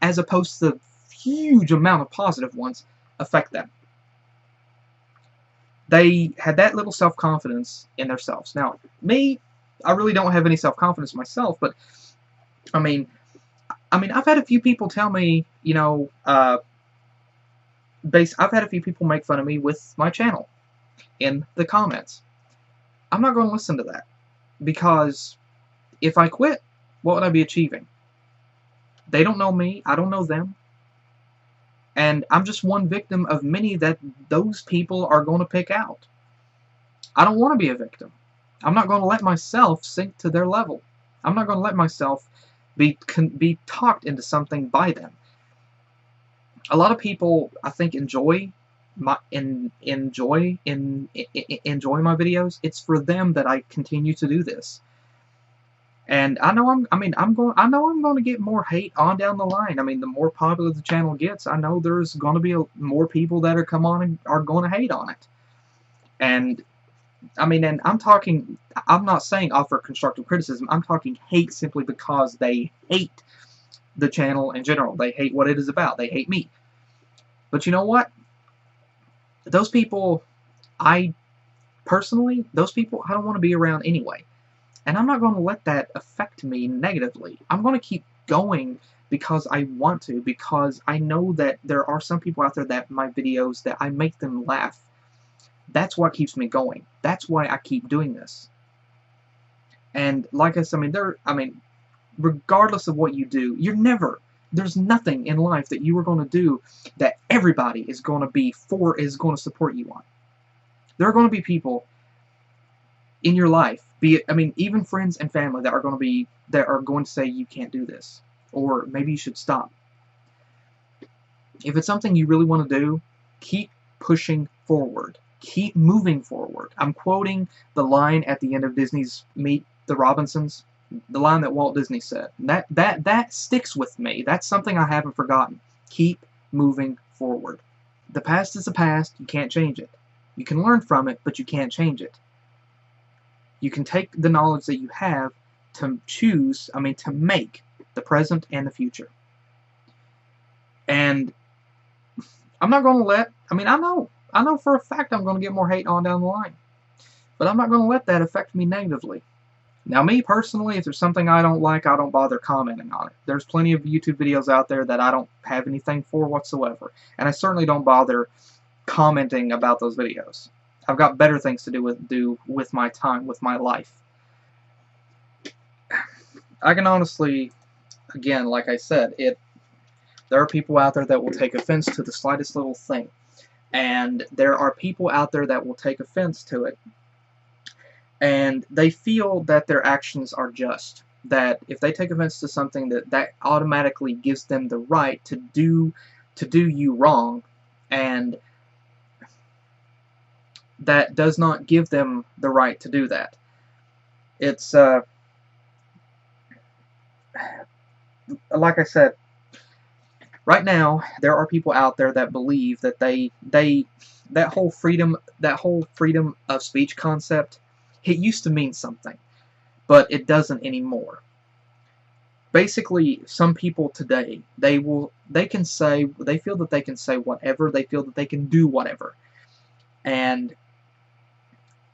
as opposed to the huge amount of positive ones, affect them. They had that little self-confidence in themselves. Now, me, I really don't have any self-confidence myself, but I mean, I've had a few people tell me, you know, I've had a few people make fun of me with my channel in the comments. I'm not going to listen to that, because if I quit, what would I be achieving? They don't know me, I don't know them, and I'm just one victim of many that those people are going to pick out. I don't want to be a victim. I'm not going to let myself sink to their level. I'm not going to let myself be talked into something by them. A lot of people, I think, enjoy my videos. It's for them that I continue to do this. And I know I'm going to get more hate on down the line. I mean, the more popular the channel gets, I know there's going to be more people that are come on and are going to hate on it. And I mean, and I'm not saying offer constructive criticism. I'm talking hate simply because they hate the channel in general. They hate what it is about. They hate me. But you know what? Those people, personally, I don't want to be around anyway. And I'm not going to let that affect me negatively. I'm going to keep going because I want to, because I know that there are some people out there that my videos, that I make them laugh. That's what keeps me going. That's why I keep doing this. And like I said, regardless of what you do, there's nothing in life that you are going to do that everybody is going to support you on. There are going to be people in your life, even friends and family, that are going to say you can't do this, or maybe you should stop. If it's something you really want to do, keep pushing forward. Keep moving forward. I'm quoting the line at the end of Disney's Meet the Robinsons, the line that Walt Disney said. That sticks with me. That's something I haven't forgotten. Keep moving forward. The past is the past. You can't change it. You can learn from it, but you can't change it. You can take the knowledge that you have to make the present and the future. And I'm not going to let, I know for a fact I'm going to get more hate on down the line. But I'm not going to let that affect me negatively. Now, me personally, if there's something I don't like, I don't bother commenting on it. There's plenty of YouTube videos out there that I don't have anything for whatsoever. And I certainly don't bother commenting about those videos. I've got better things to do with my time, with my life. I can honestly, again, like I said, there are people out there that will take offense to the slightest little thing. And there are people out there that will take offense to it. And they feel that their actions are just. That if they take offense to something, that automatically gives them the right to do you wrong. And that does not give them the right to do that. It's, like I said, right now, there are people out there that believe that that whole freedom of speech concept, it used to mean something, but it doesn't anymore. Basically, some people today, they feel that they can say whatever, they feel that they can do whatever, and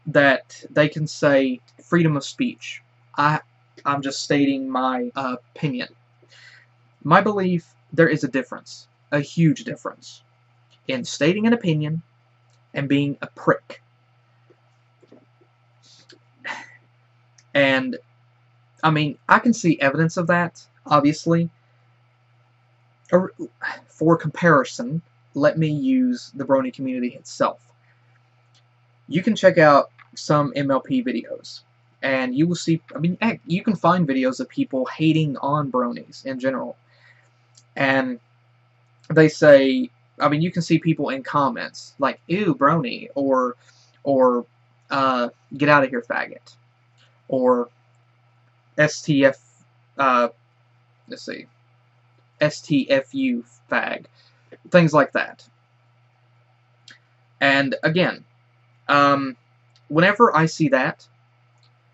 that they can say freedom of speech. I'm just stating my opinion. My belief, there is a difference, a huge difference, in stating an opinion and being a prick. And, I can see evidence of that. Obviously, for comparison, let me use the Brony community itself. You can check out some MLP videos, and you will see, I mean, heck, you can find videos of people hating on bronies in general. And they say, I mean, you can see people in comments like, ew, brony, or get out of here, faggot, or STF, let's see, STFU, fag, things like that. And again, whenever I see that,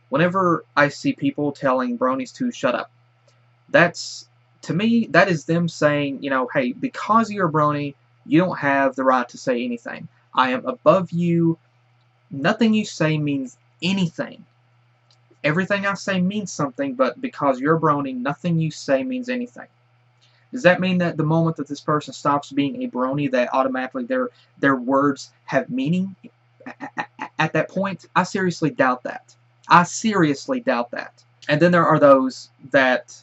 whenever I see people telling bronies to shut up, that's, to me, that is them saying, you know, hey, because you're a brony, you don't have the right to say anything. I am above you. Nothing you say means anything. Everything I say means something, but because you're a brony, nothing you say means anything. Does that mean that the moment that this person stops being a brony, that automatically their words have meaning at that point? I seriously doubt that. I seriously doubt that. And then there are those that,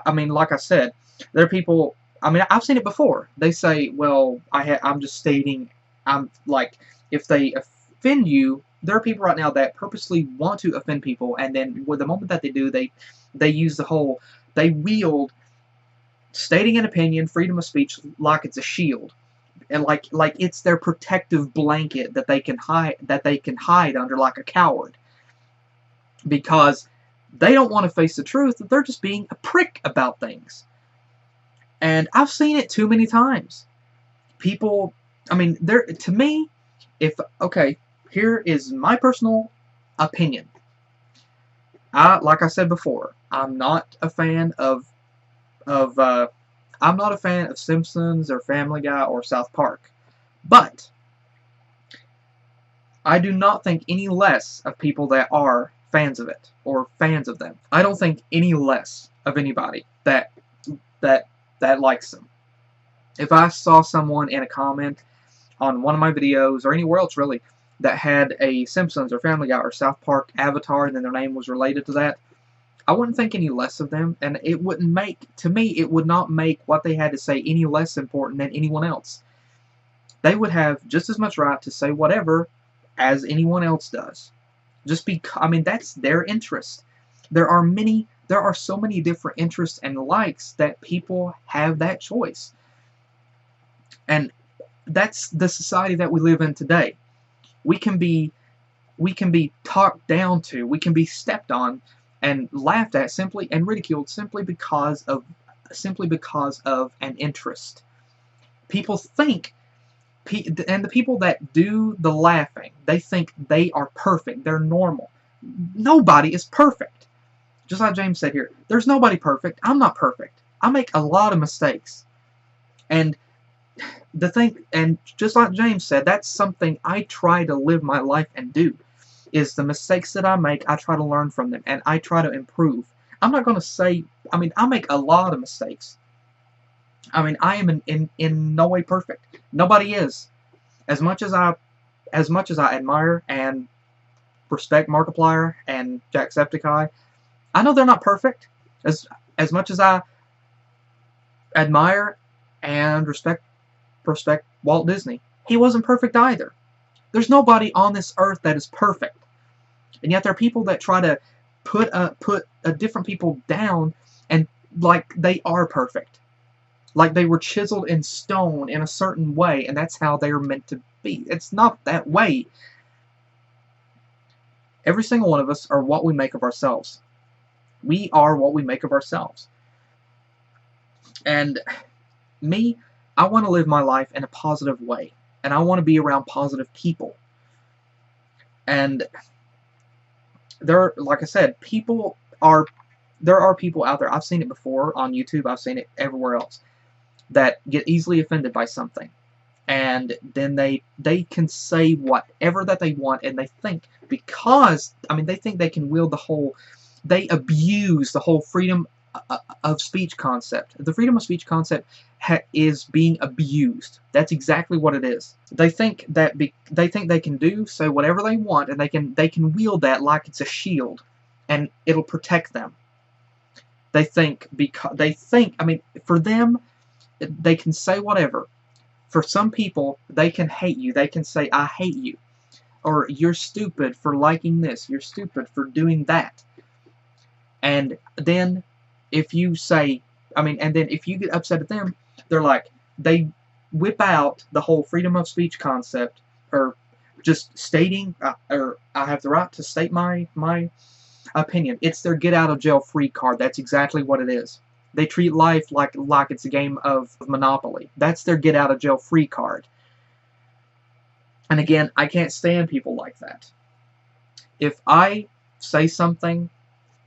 I mean, like I said, there are people, I mean, I've seen it before. They say, well, I'm just stating, I'm like, if they offend you, there are people right now that purposely want to offend people, and then with the moment that they do, they use the whole, they wield stating an opinion, freedom of speech, like it's a shield, and like it's their protective blanket that they can hide under like a coward, because they don't want to face the truth that they're just being a prick about things. And I've seen it too many times. People, I mean, to me, okay, here is my personal opinion. Like I said before, I'm not a fan of I'm not a fan of Simpsons or Family Guy or South Park, but I do not think any less of people that are fans of it or fans of them. I don't think any less of anybody that likes them. If I saw someone in a comment on one of my videos or anywhere else really that had a Simpsons or Family Guy or South Park avatar and then their name was related to that, I wouldn't think any less of them, and it wouldn't make, to me, it would not make what they had to say any less important than anyone else. They would have just as much right to say whatever as anyone else does. Just because, I mean, that's their interest. There are so many different interests and likes that people have that choice. And that's the society that we live in today. We can be talked down to, we can be stepped on and laughed at simply and ridiculed simply because of an interest. People think, and the people that do the laughing, they think they are perfect. They're normal. Nobody is perfect. Just like James said here, there's nobody perfect. I'm not perfect. I make a lot of mistakes. And the thing, and just like James said, that's something I try to live my life and do. Is the mistakes that I make, I try to learn from them, and I try to improve. I'm not going to say, I mean, I make a lot of mistakes. I mean, I am in no way perfect. Nobody is. As much as I admire and respect Markiplier and Jacksepticeye, I know they're not perfect. As much as I admire and respect Walt Disney, he wasn't perfect either. There's nobody on this earth that is perfect. And yet there are people that try to put different people down and like they are perfect. Like they were chiseled in stone in a certain way, and that's how they are meant to be. It's not that way. Every single one of us are what we make of ourselves. We are what we make of ourselves. And me, I want to live my life in a positive way. And I want to be around positive people. And like I said, there are people out there, I've seen it before on YouTube, I've seen it everywhere else, that get easily offended by something. And then they can say whatever that they want, and they think, because, I mean, they think they can wield the whole, they abuse the whole freedom of speech concept. The freedom of speech concept is being abused. That's exactly what it is. They think that they can say whatever they want, and they can wield that like it's a shield, and it'll protect them. They think, I mean, for them, they can say whatever. For some people, they can hate you. They can say, I hate you. Or you're stupid for liking this. You're stupid for doing that. And then if you say, and then if you get upset at them, they're like, they whip out the whole freedom of speech concept, or just stating, or I have the right to state my opinion. It's their get out of jail free card. That's exactly what it is. They treat life like it's a game of Monopoly. That's their get out of jail free card. And again, I can't stand people like that. If I say something,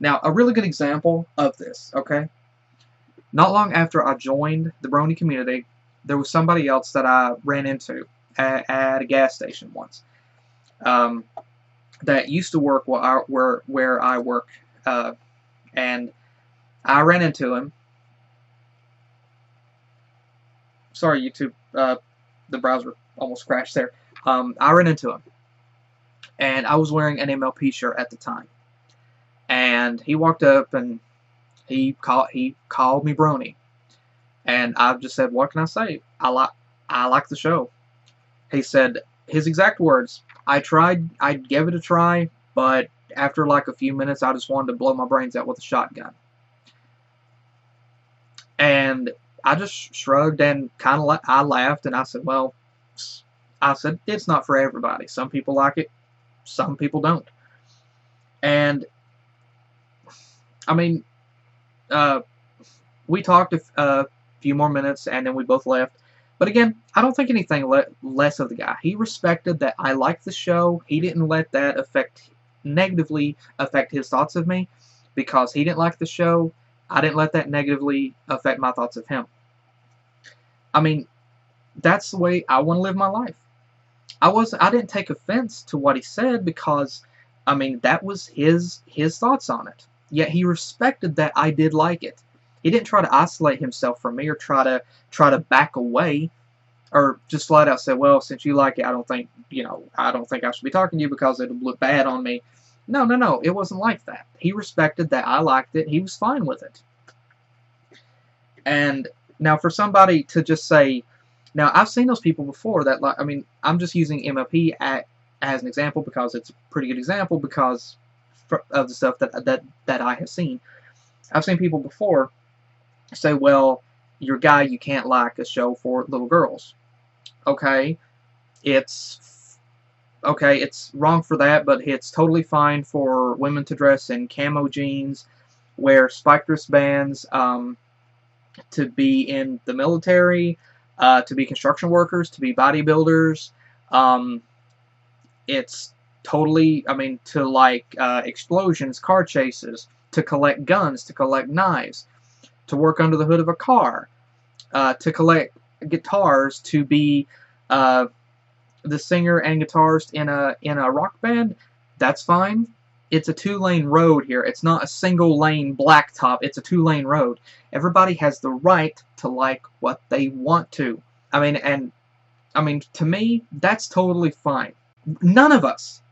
now a really good example of this, okay? Not long after I joined the Brony community, there was somebody else that I ran into at a gas station once, that used to work where I work, and I ran into him. Sorry, YouTube, the browser almost crashed there. I ran into him, and I was wearing an MLP shirt at the time, and he walked up and he called me Brony, and I just said, "What can I say? I like the show." He said his exact words, I gave it a try, but after like a few minutes, I just wanted to blow my brains out with a shotgun. And I just shrugged and kind of I laughed, and I said, well, it's not for everybody. Some people like it, some people don't. And I mean, we talked a few more minutes, and then we both left. But again, I don't think anything less of the guy. He respected that I liked the show. He didn't let that negatively affect his thoughts of me, because he didn't like the show. I didn't let that negatively affect my thoughts of him. I mean, that's the way I want to live my life. I didn't take offense to what he said, because, I mean, that was his thoughts on it. Yet he respected that I did like it. He didn't try to isolate himself from me, or try to back away, or just flat out say, well, since you like it, I don't think I should be talking to you because it'll look bad on me. No, it wasn't like that. He respected that I liked it. He was fine with it. And now for somebody to just say, now I've seen those people before that, like, I mean, I'm just using MLP as an example because it's a pretty good example because of the stuff that I have seen. I've seen people before say, well, you're a guy, you can't like a show for little girls. Okay, it's wrong for that, but it's totally fine for women to dress in camo jeans, wear spiked wristbands, to be in the military, to be construction workers, to be bodybuilders. It's totally, I mean, to like explosions, car chases, to collect guns, to collect knives, to work under the hood of a car, to collect guitars, to be the singer and guitarist in a rock band. That's fine. It's a two-lane road here. It's not a single-lane blacktop. It's a two-lane road. Everybody has the right to like what they want to. I mean, to me, that's totally fine. None of us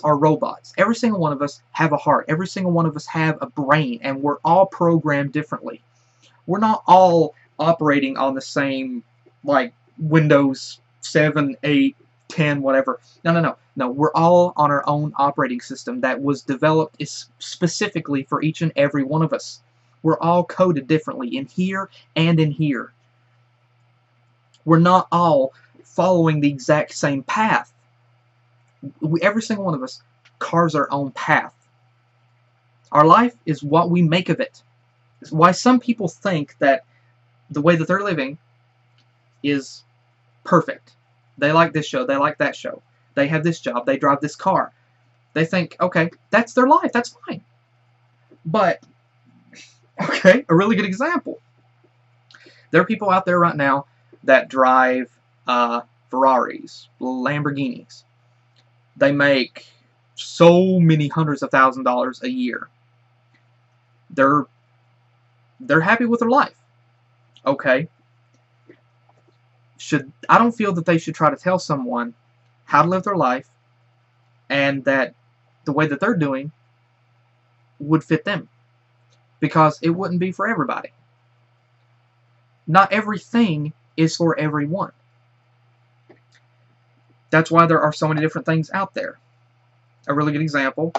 are robots. Every single one of us have a heart. Every single one of us have a brain, and we're all programmed differently. We're not all operating on the same, like, Windows 7, 8, 10, whatever. No, we're all on our own operating system that was developed specifically for each and every one of us. We're all coded differently in here and in here. We're not all following the exact same path. Every single one of us carves our own path. Our life is what we make of it. It's why some people think that the way that they're living is perfect. They like this show, they like that show. They have this job, they drive this car. They think, okay, that's their life, that's fine. But, okay, a really good example. There are people out there right now that drive Ferraris, Lamborghinis. They make so many hundreds of thousands of dollars a year. They're happy with their life. Okay. I don't feel that they should try to tell someone how to live their life, and that the way that they're doing would fit them. because it wouldn't be for everybody. Not everything is for everyone. That's why there are so many different things out there. A really good example,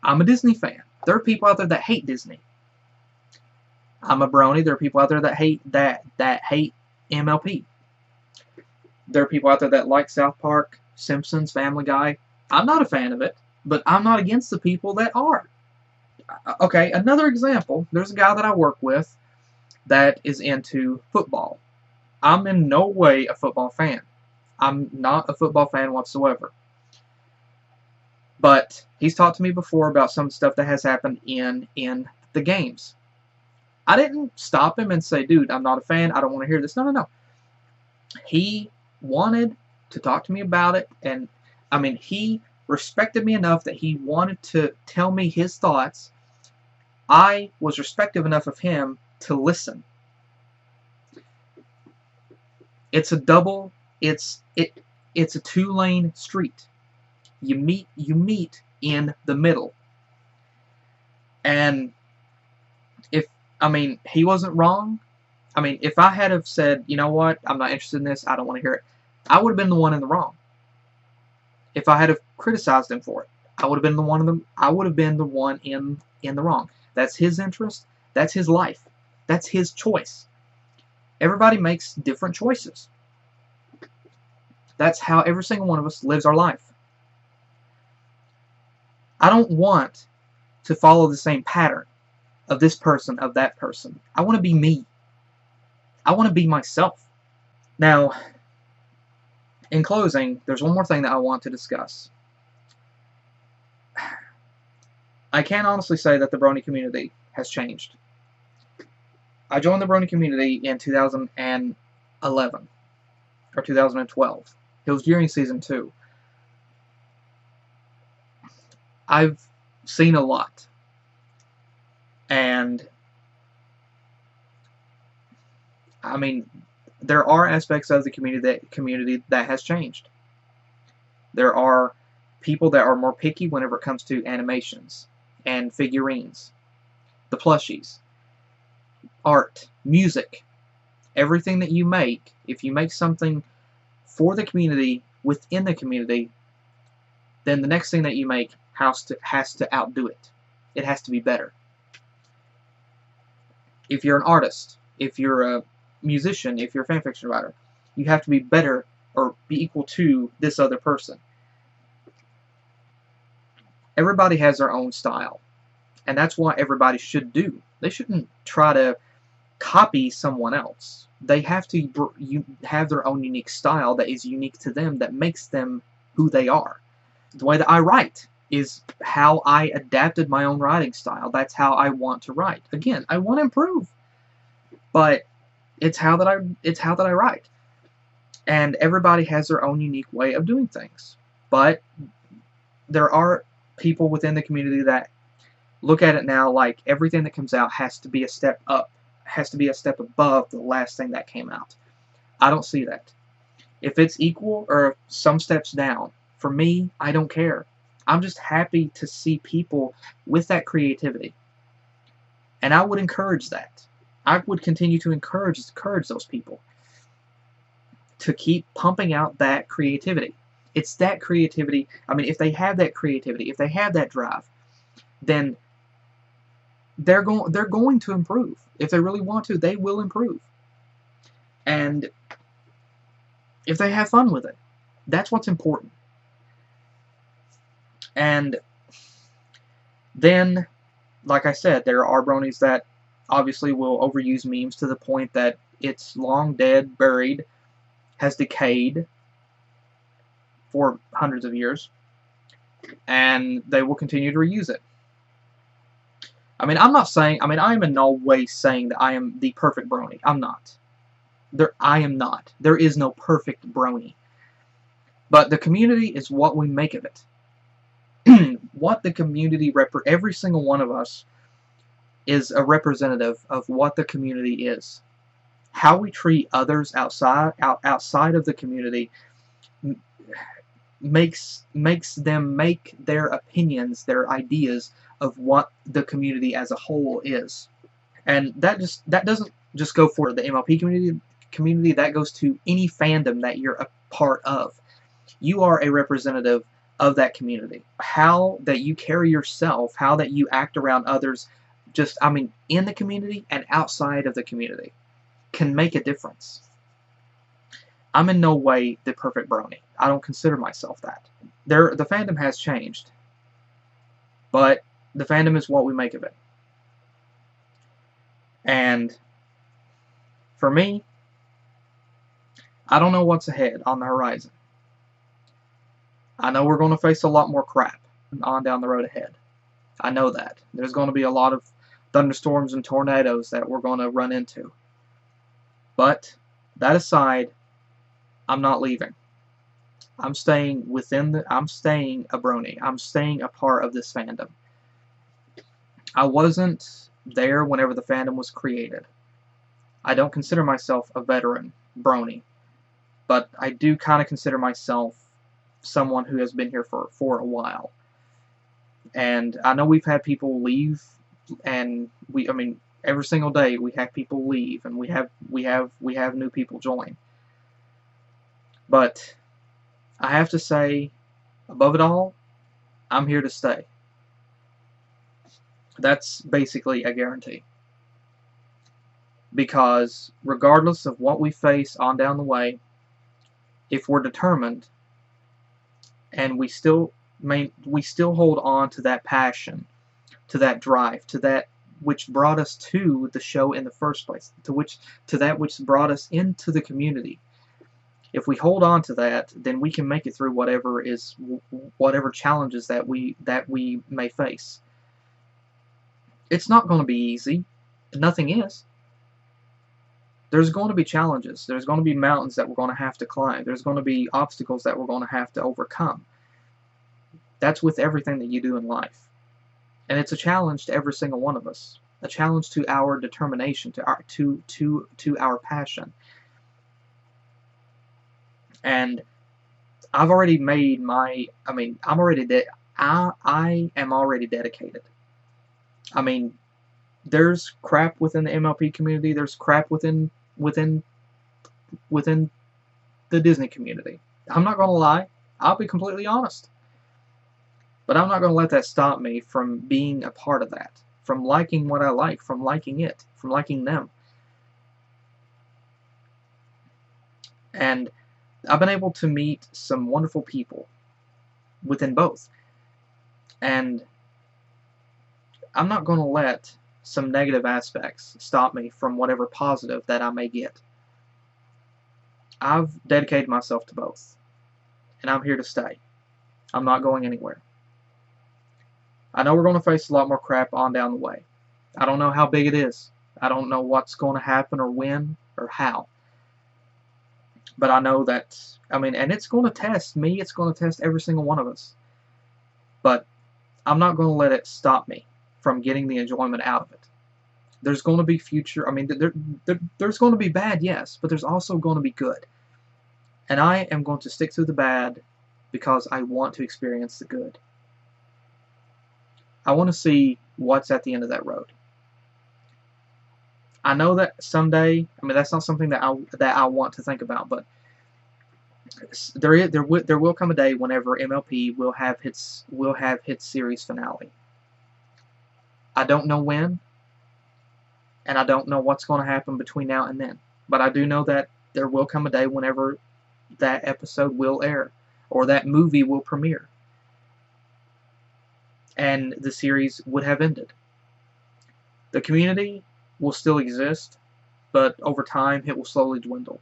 I'm a Disney fan. There are people out there that hate Disney. I'm a Brony. There are people out there that hate hate MLP. There are people out there that like South Park, Simpsons, Family Guy. I'm not a fan of it, but I'm not against the people that are. Okay, another example, there's a guy that I work with that is into football. I'm in no way a football fan. I'm not a football fan whatsoever. But he's talked to me before about some stuff that has happened in the games. I didn't stop him and say, dude, I'm not a fan, I don't want to hear this. No. He wanted to talk to me about it, and I mean, he respected me enough that he wanted to tell me his thoughts. I was respectful enough of him to listen. It's a two-lane street. You meet in the middle. And he wasn't wrong. I mean, if I had have said, you know what, I'm not interested in this, I don't want to hear it, I would have been the one in the wrong. If I had have criticized him for it, I would have been the one in the wrong. That's his interest. That's his life. That's his choice. Everybody makes different choices. That's how every single one of us lives our life. I don't want to follow the same pattern of this person, of that person. I want to be me. I want to be myself. Now, in closing, there's one more thing that I want to discuss. I can honestly say that the Brony community has changed. I joined the Brony community in 2011 or 2012. It was during Season 2. I've seen a lot. And I mean, there are aspects of the community that has changed. There are people that are more picky whenever it comes to animations and figurines, the plushies, art, music, everything that you make. If you make something for the community, within the community, then the next thing that you make has to outdo it. It has to be better. If you're an artist, if you're a musician, if you're a fanfiction writer, you have to be better or be equal to this other person. Everybody has their own style, and that's what everybody should do. They shouldn't try to copy someone else. They have to have their own unique style that is unique to them, that makes them who they are. The way that I write is how I adapted my own writing style. That's how I want to write. Again, I want to improve, but it's how that I write. And everybody has their own unique way of doing things. But there are people within the community that look at it now like everything that comes out has to be a step up, has to be a step above the last thing that came out. I don't see that. If it's equal or some steps down, for me, I don't care. I'm just happy to see people with that creativity. And I would encourage that. I would continue to encourage those people to keep pumping out that creativity. It's that creativity. I mean, if they have that creativity, if they have that drive, then they're going to improve. If they really want to, they will improve. And if they have fun with it, that's what's important. And then, like I said, there are bronies that obviously will overuse memes to the point that it's long dead, buried, has decayed for hundreds of years, and they will continue to reuse it. I mean, I'm in no way saying that I am the perfect brony. I'm not. I am not. There is no perfect brony. But the community is what we make of it. What the community every single one of us is a representative of what the community is. How we treat others outside of the community makes them make their opinions, their ideas of what the community as a whole is. And that doesn't just go for the MLP community, that goes to any fandom that you're a part of. You are a representative of that community. How that you carry yourself, how that you act around others, just, I mean, in the community and outside of the community, can make a difference. I'm in no way the perfect brony. I don't consider myself that. The fandom has changed, but the fandom is what we make of it. And for me, I don't know what's ahead on the horizon. I know we're going to face a lot more crap on down the road ahead. I know that. There's going to be a lot of thunderstorms and tornadoes that we're going to run into. But that aside, I'm not leaving. I'm staying I'm staying a brony. I'm staying a part of this fandom. I wasn't there whenever the fandom was created. I don't consider myself a veteran brony, but I do kind of consider myself someone who has been here for a while. And I know we've had people leave, and I mean, every single day we have people leave, and we have new people join. But I have to say, above it all, I'm here to stay. That's basically a guarantee. Because regardless of what we face on down the way, if we're determined and we still hold on to that passion, to that drive, to that which brought us to the show in the first place, to that which brought us into the community. If we hold on to that, then we can make it through whatever challenges that we may face. It's not going to be easy. Nothing is. There's going to be challenges. There's going to be mountains that we're going to have to climb. There's going to be obstacles that we're going to have to overcome. That's with everything that you do in life. And it's a challenge to every single one of us. A challenge to our determination, to our passion. And I've already made my, I mean, I am already dedicated. I mean, there's crap within the MLP community. There's crap within the Disney community. I'm not going to lie. I'll be completely honest. But I'm not going to let that stop me from being a part of that. From liking what I like. From liking it. From liking them. And I've been able to meet some wonderful people within both. And I'm not going to let some negative aspects stop me from whatever positive that I may get. I've dedicated myself to both. And I'm here to stay. I'm not going anywhere. I know we're going to face a lot more crap on down the way. I don't know how big it is. I don't know what's going to happen or when or how. But I know that, I mean, and it's going to test me. It's going to test every single one of us. But I'm not going to let it stop me from getting the enjoyment out of it. There's going to be future, I mean, there's going to be bad, yes, but there's also going to be good. And I am going to stick to the bad because I want to experience the good. I want to see what's at the end of that road. I know that someday, I mean, that's not something that I want to think about, but there will come a day whenever MLP will have its series finale. I don't know when, and I don't know what's going to happen between now and then. But I do know that there will come a day whenever that episode will air, or that movie will premiere, and the series would have ended. The community will still exist, but over time it will slowly dwindle.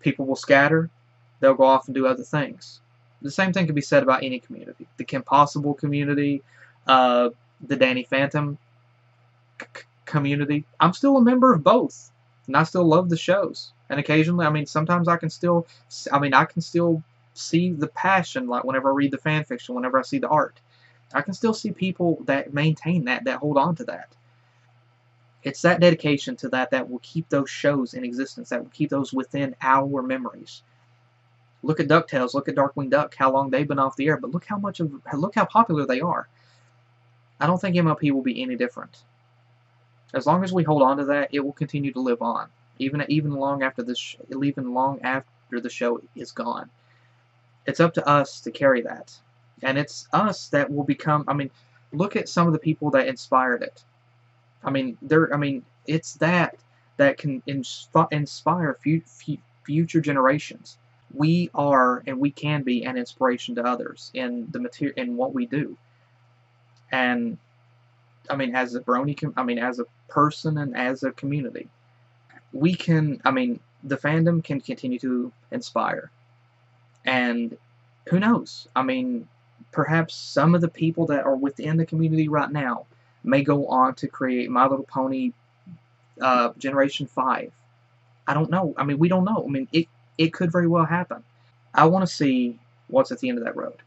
People will scatter, they'll go off and do other things. The same thing can be said about any community. The Kim Possible community, the Danny Phantom community. I'm still a member of both, and I still love the shows. And occasionally, I mean, sometimes I can still see the passion, like whenever I read the fan fiction, whenever I see the art. I can still see people that maintain that hold on to that. It's that dedication to that will keep those shows in existence, that will keep those within our memories. Look at DuckTales, look at Darkwing Duck, how long they've been off the air, but look how popular they are. I don't think MLP will be any different. As long as we hold on to that, it will continue to live on, even long after the show is gone. It's up to us to carry that, and it's us that will become. I mean, look at some of the people that inspired it. I mean, it's that can inspire future generations. We are and we can be an inspiration to others in what we do. And I mean, as a Brony, as a person and as a community, we can. I mean, the fandom can continue to inspire. And who knows? I mean, perhaps some of the people that are within the community right now may go on to create My Little Pony Generation 5. I don't know. I mean, we don't know. I mean, it could very well happen. I want to see what's at the end of that road.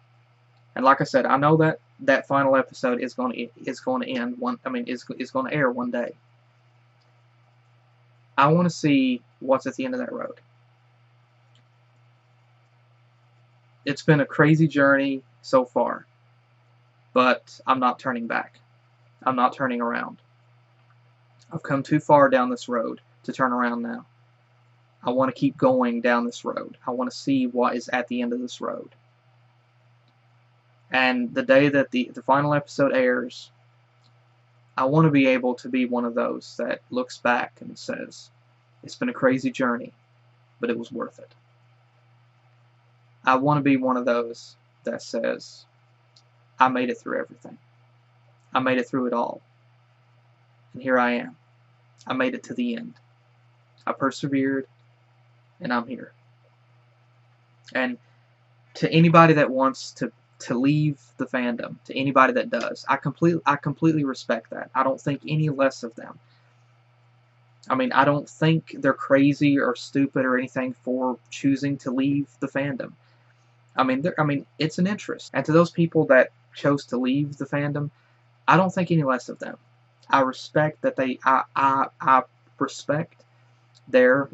And like I said, I know that final episode is going to end one. I mean, is going to air one day. I want to see what's at the end of that road. It's been a crazy journey so far, but I'm not turning back. I'm not turning around. I've come too far down this road to turn around now. I want to keep going down this road. I want to see what is at the end of this road. And the day that the final episode airs, I want to be able to be one of those that looks back and says, it's been a crazy journey, but it was worth it. I want to be one of those that says, I made it through everything. I made it through it all. And here I am. I made it to the end. I persevered, and I'm here. And to anybody that wants to leave the fandom, to anybody that does, I completely respect that. I don't think any less of them. I mean, I don't think they're crazy or stupid or anything for choosing to leave the fandom. I mean, it's an interest. And to those people that chose to leave the fandom, I don't think any less of them. I respect that I respect their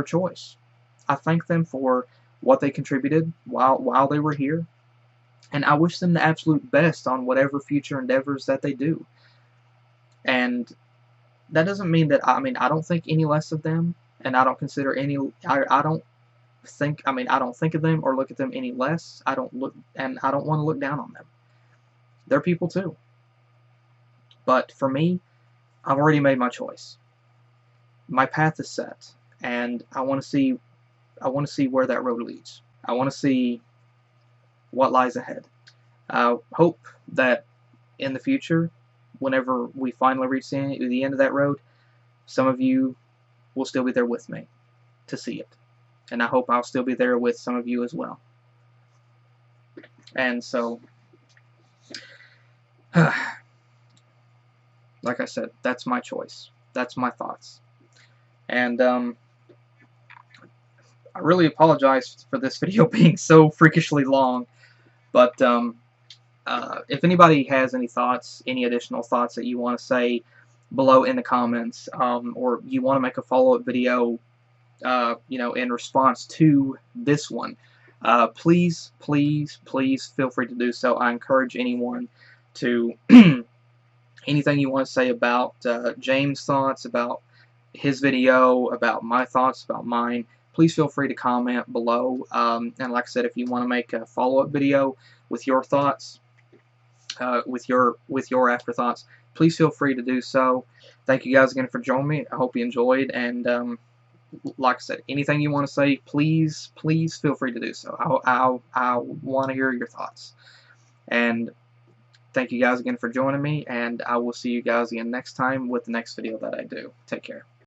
choice. I thank them for what they contributed while they were here, and I wish them the absolute best on whatever future endeavors that they do. And that doesn't mean that I don't think any less of them, and I don't consider any. I don't think of them or look at them any less. I don't want to look down on them. They're people too. But for me, I've already made my choice. My path is set, and I want to see where that road leads. I want to see what lies ahead. I hope that in the future, whenever we finally reach the end of that road, some of you will still be there with me to see it. And I hope I'll still be there with some of you as well. And so, like I said, that's my choice. That's my thoughts. And I really apologize for this video being so freakishly long. But if anybody has any thoughts, any additional thoughts that you want to say below in the comments, or you want to make a follow-up video, in response to this one, please feel free to do so. I encourage anyone to anything you want to say about James' thoughts, about his video, about my thoughts, about mine, please feel free to comment below. And like I said, if you want to make a follow-up video with your thoughts, with your afterthoughts, please feel free to do so. Thank you guys again for joining me. I hope you enjoyed, and like I said, anything you want to say, please feel free to do so. I want to hear your thoughts. And thank you guys again for joining me, and I will see you guys again next time with the next video that I do. Take care.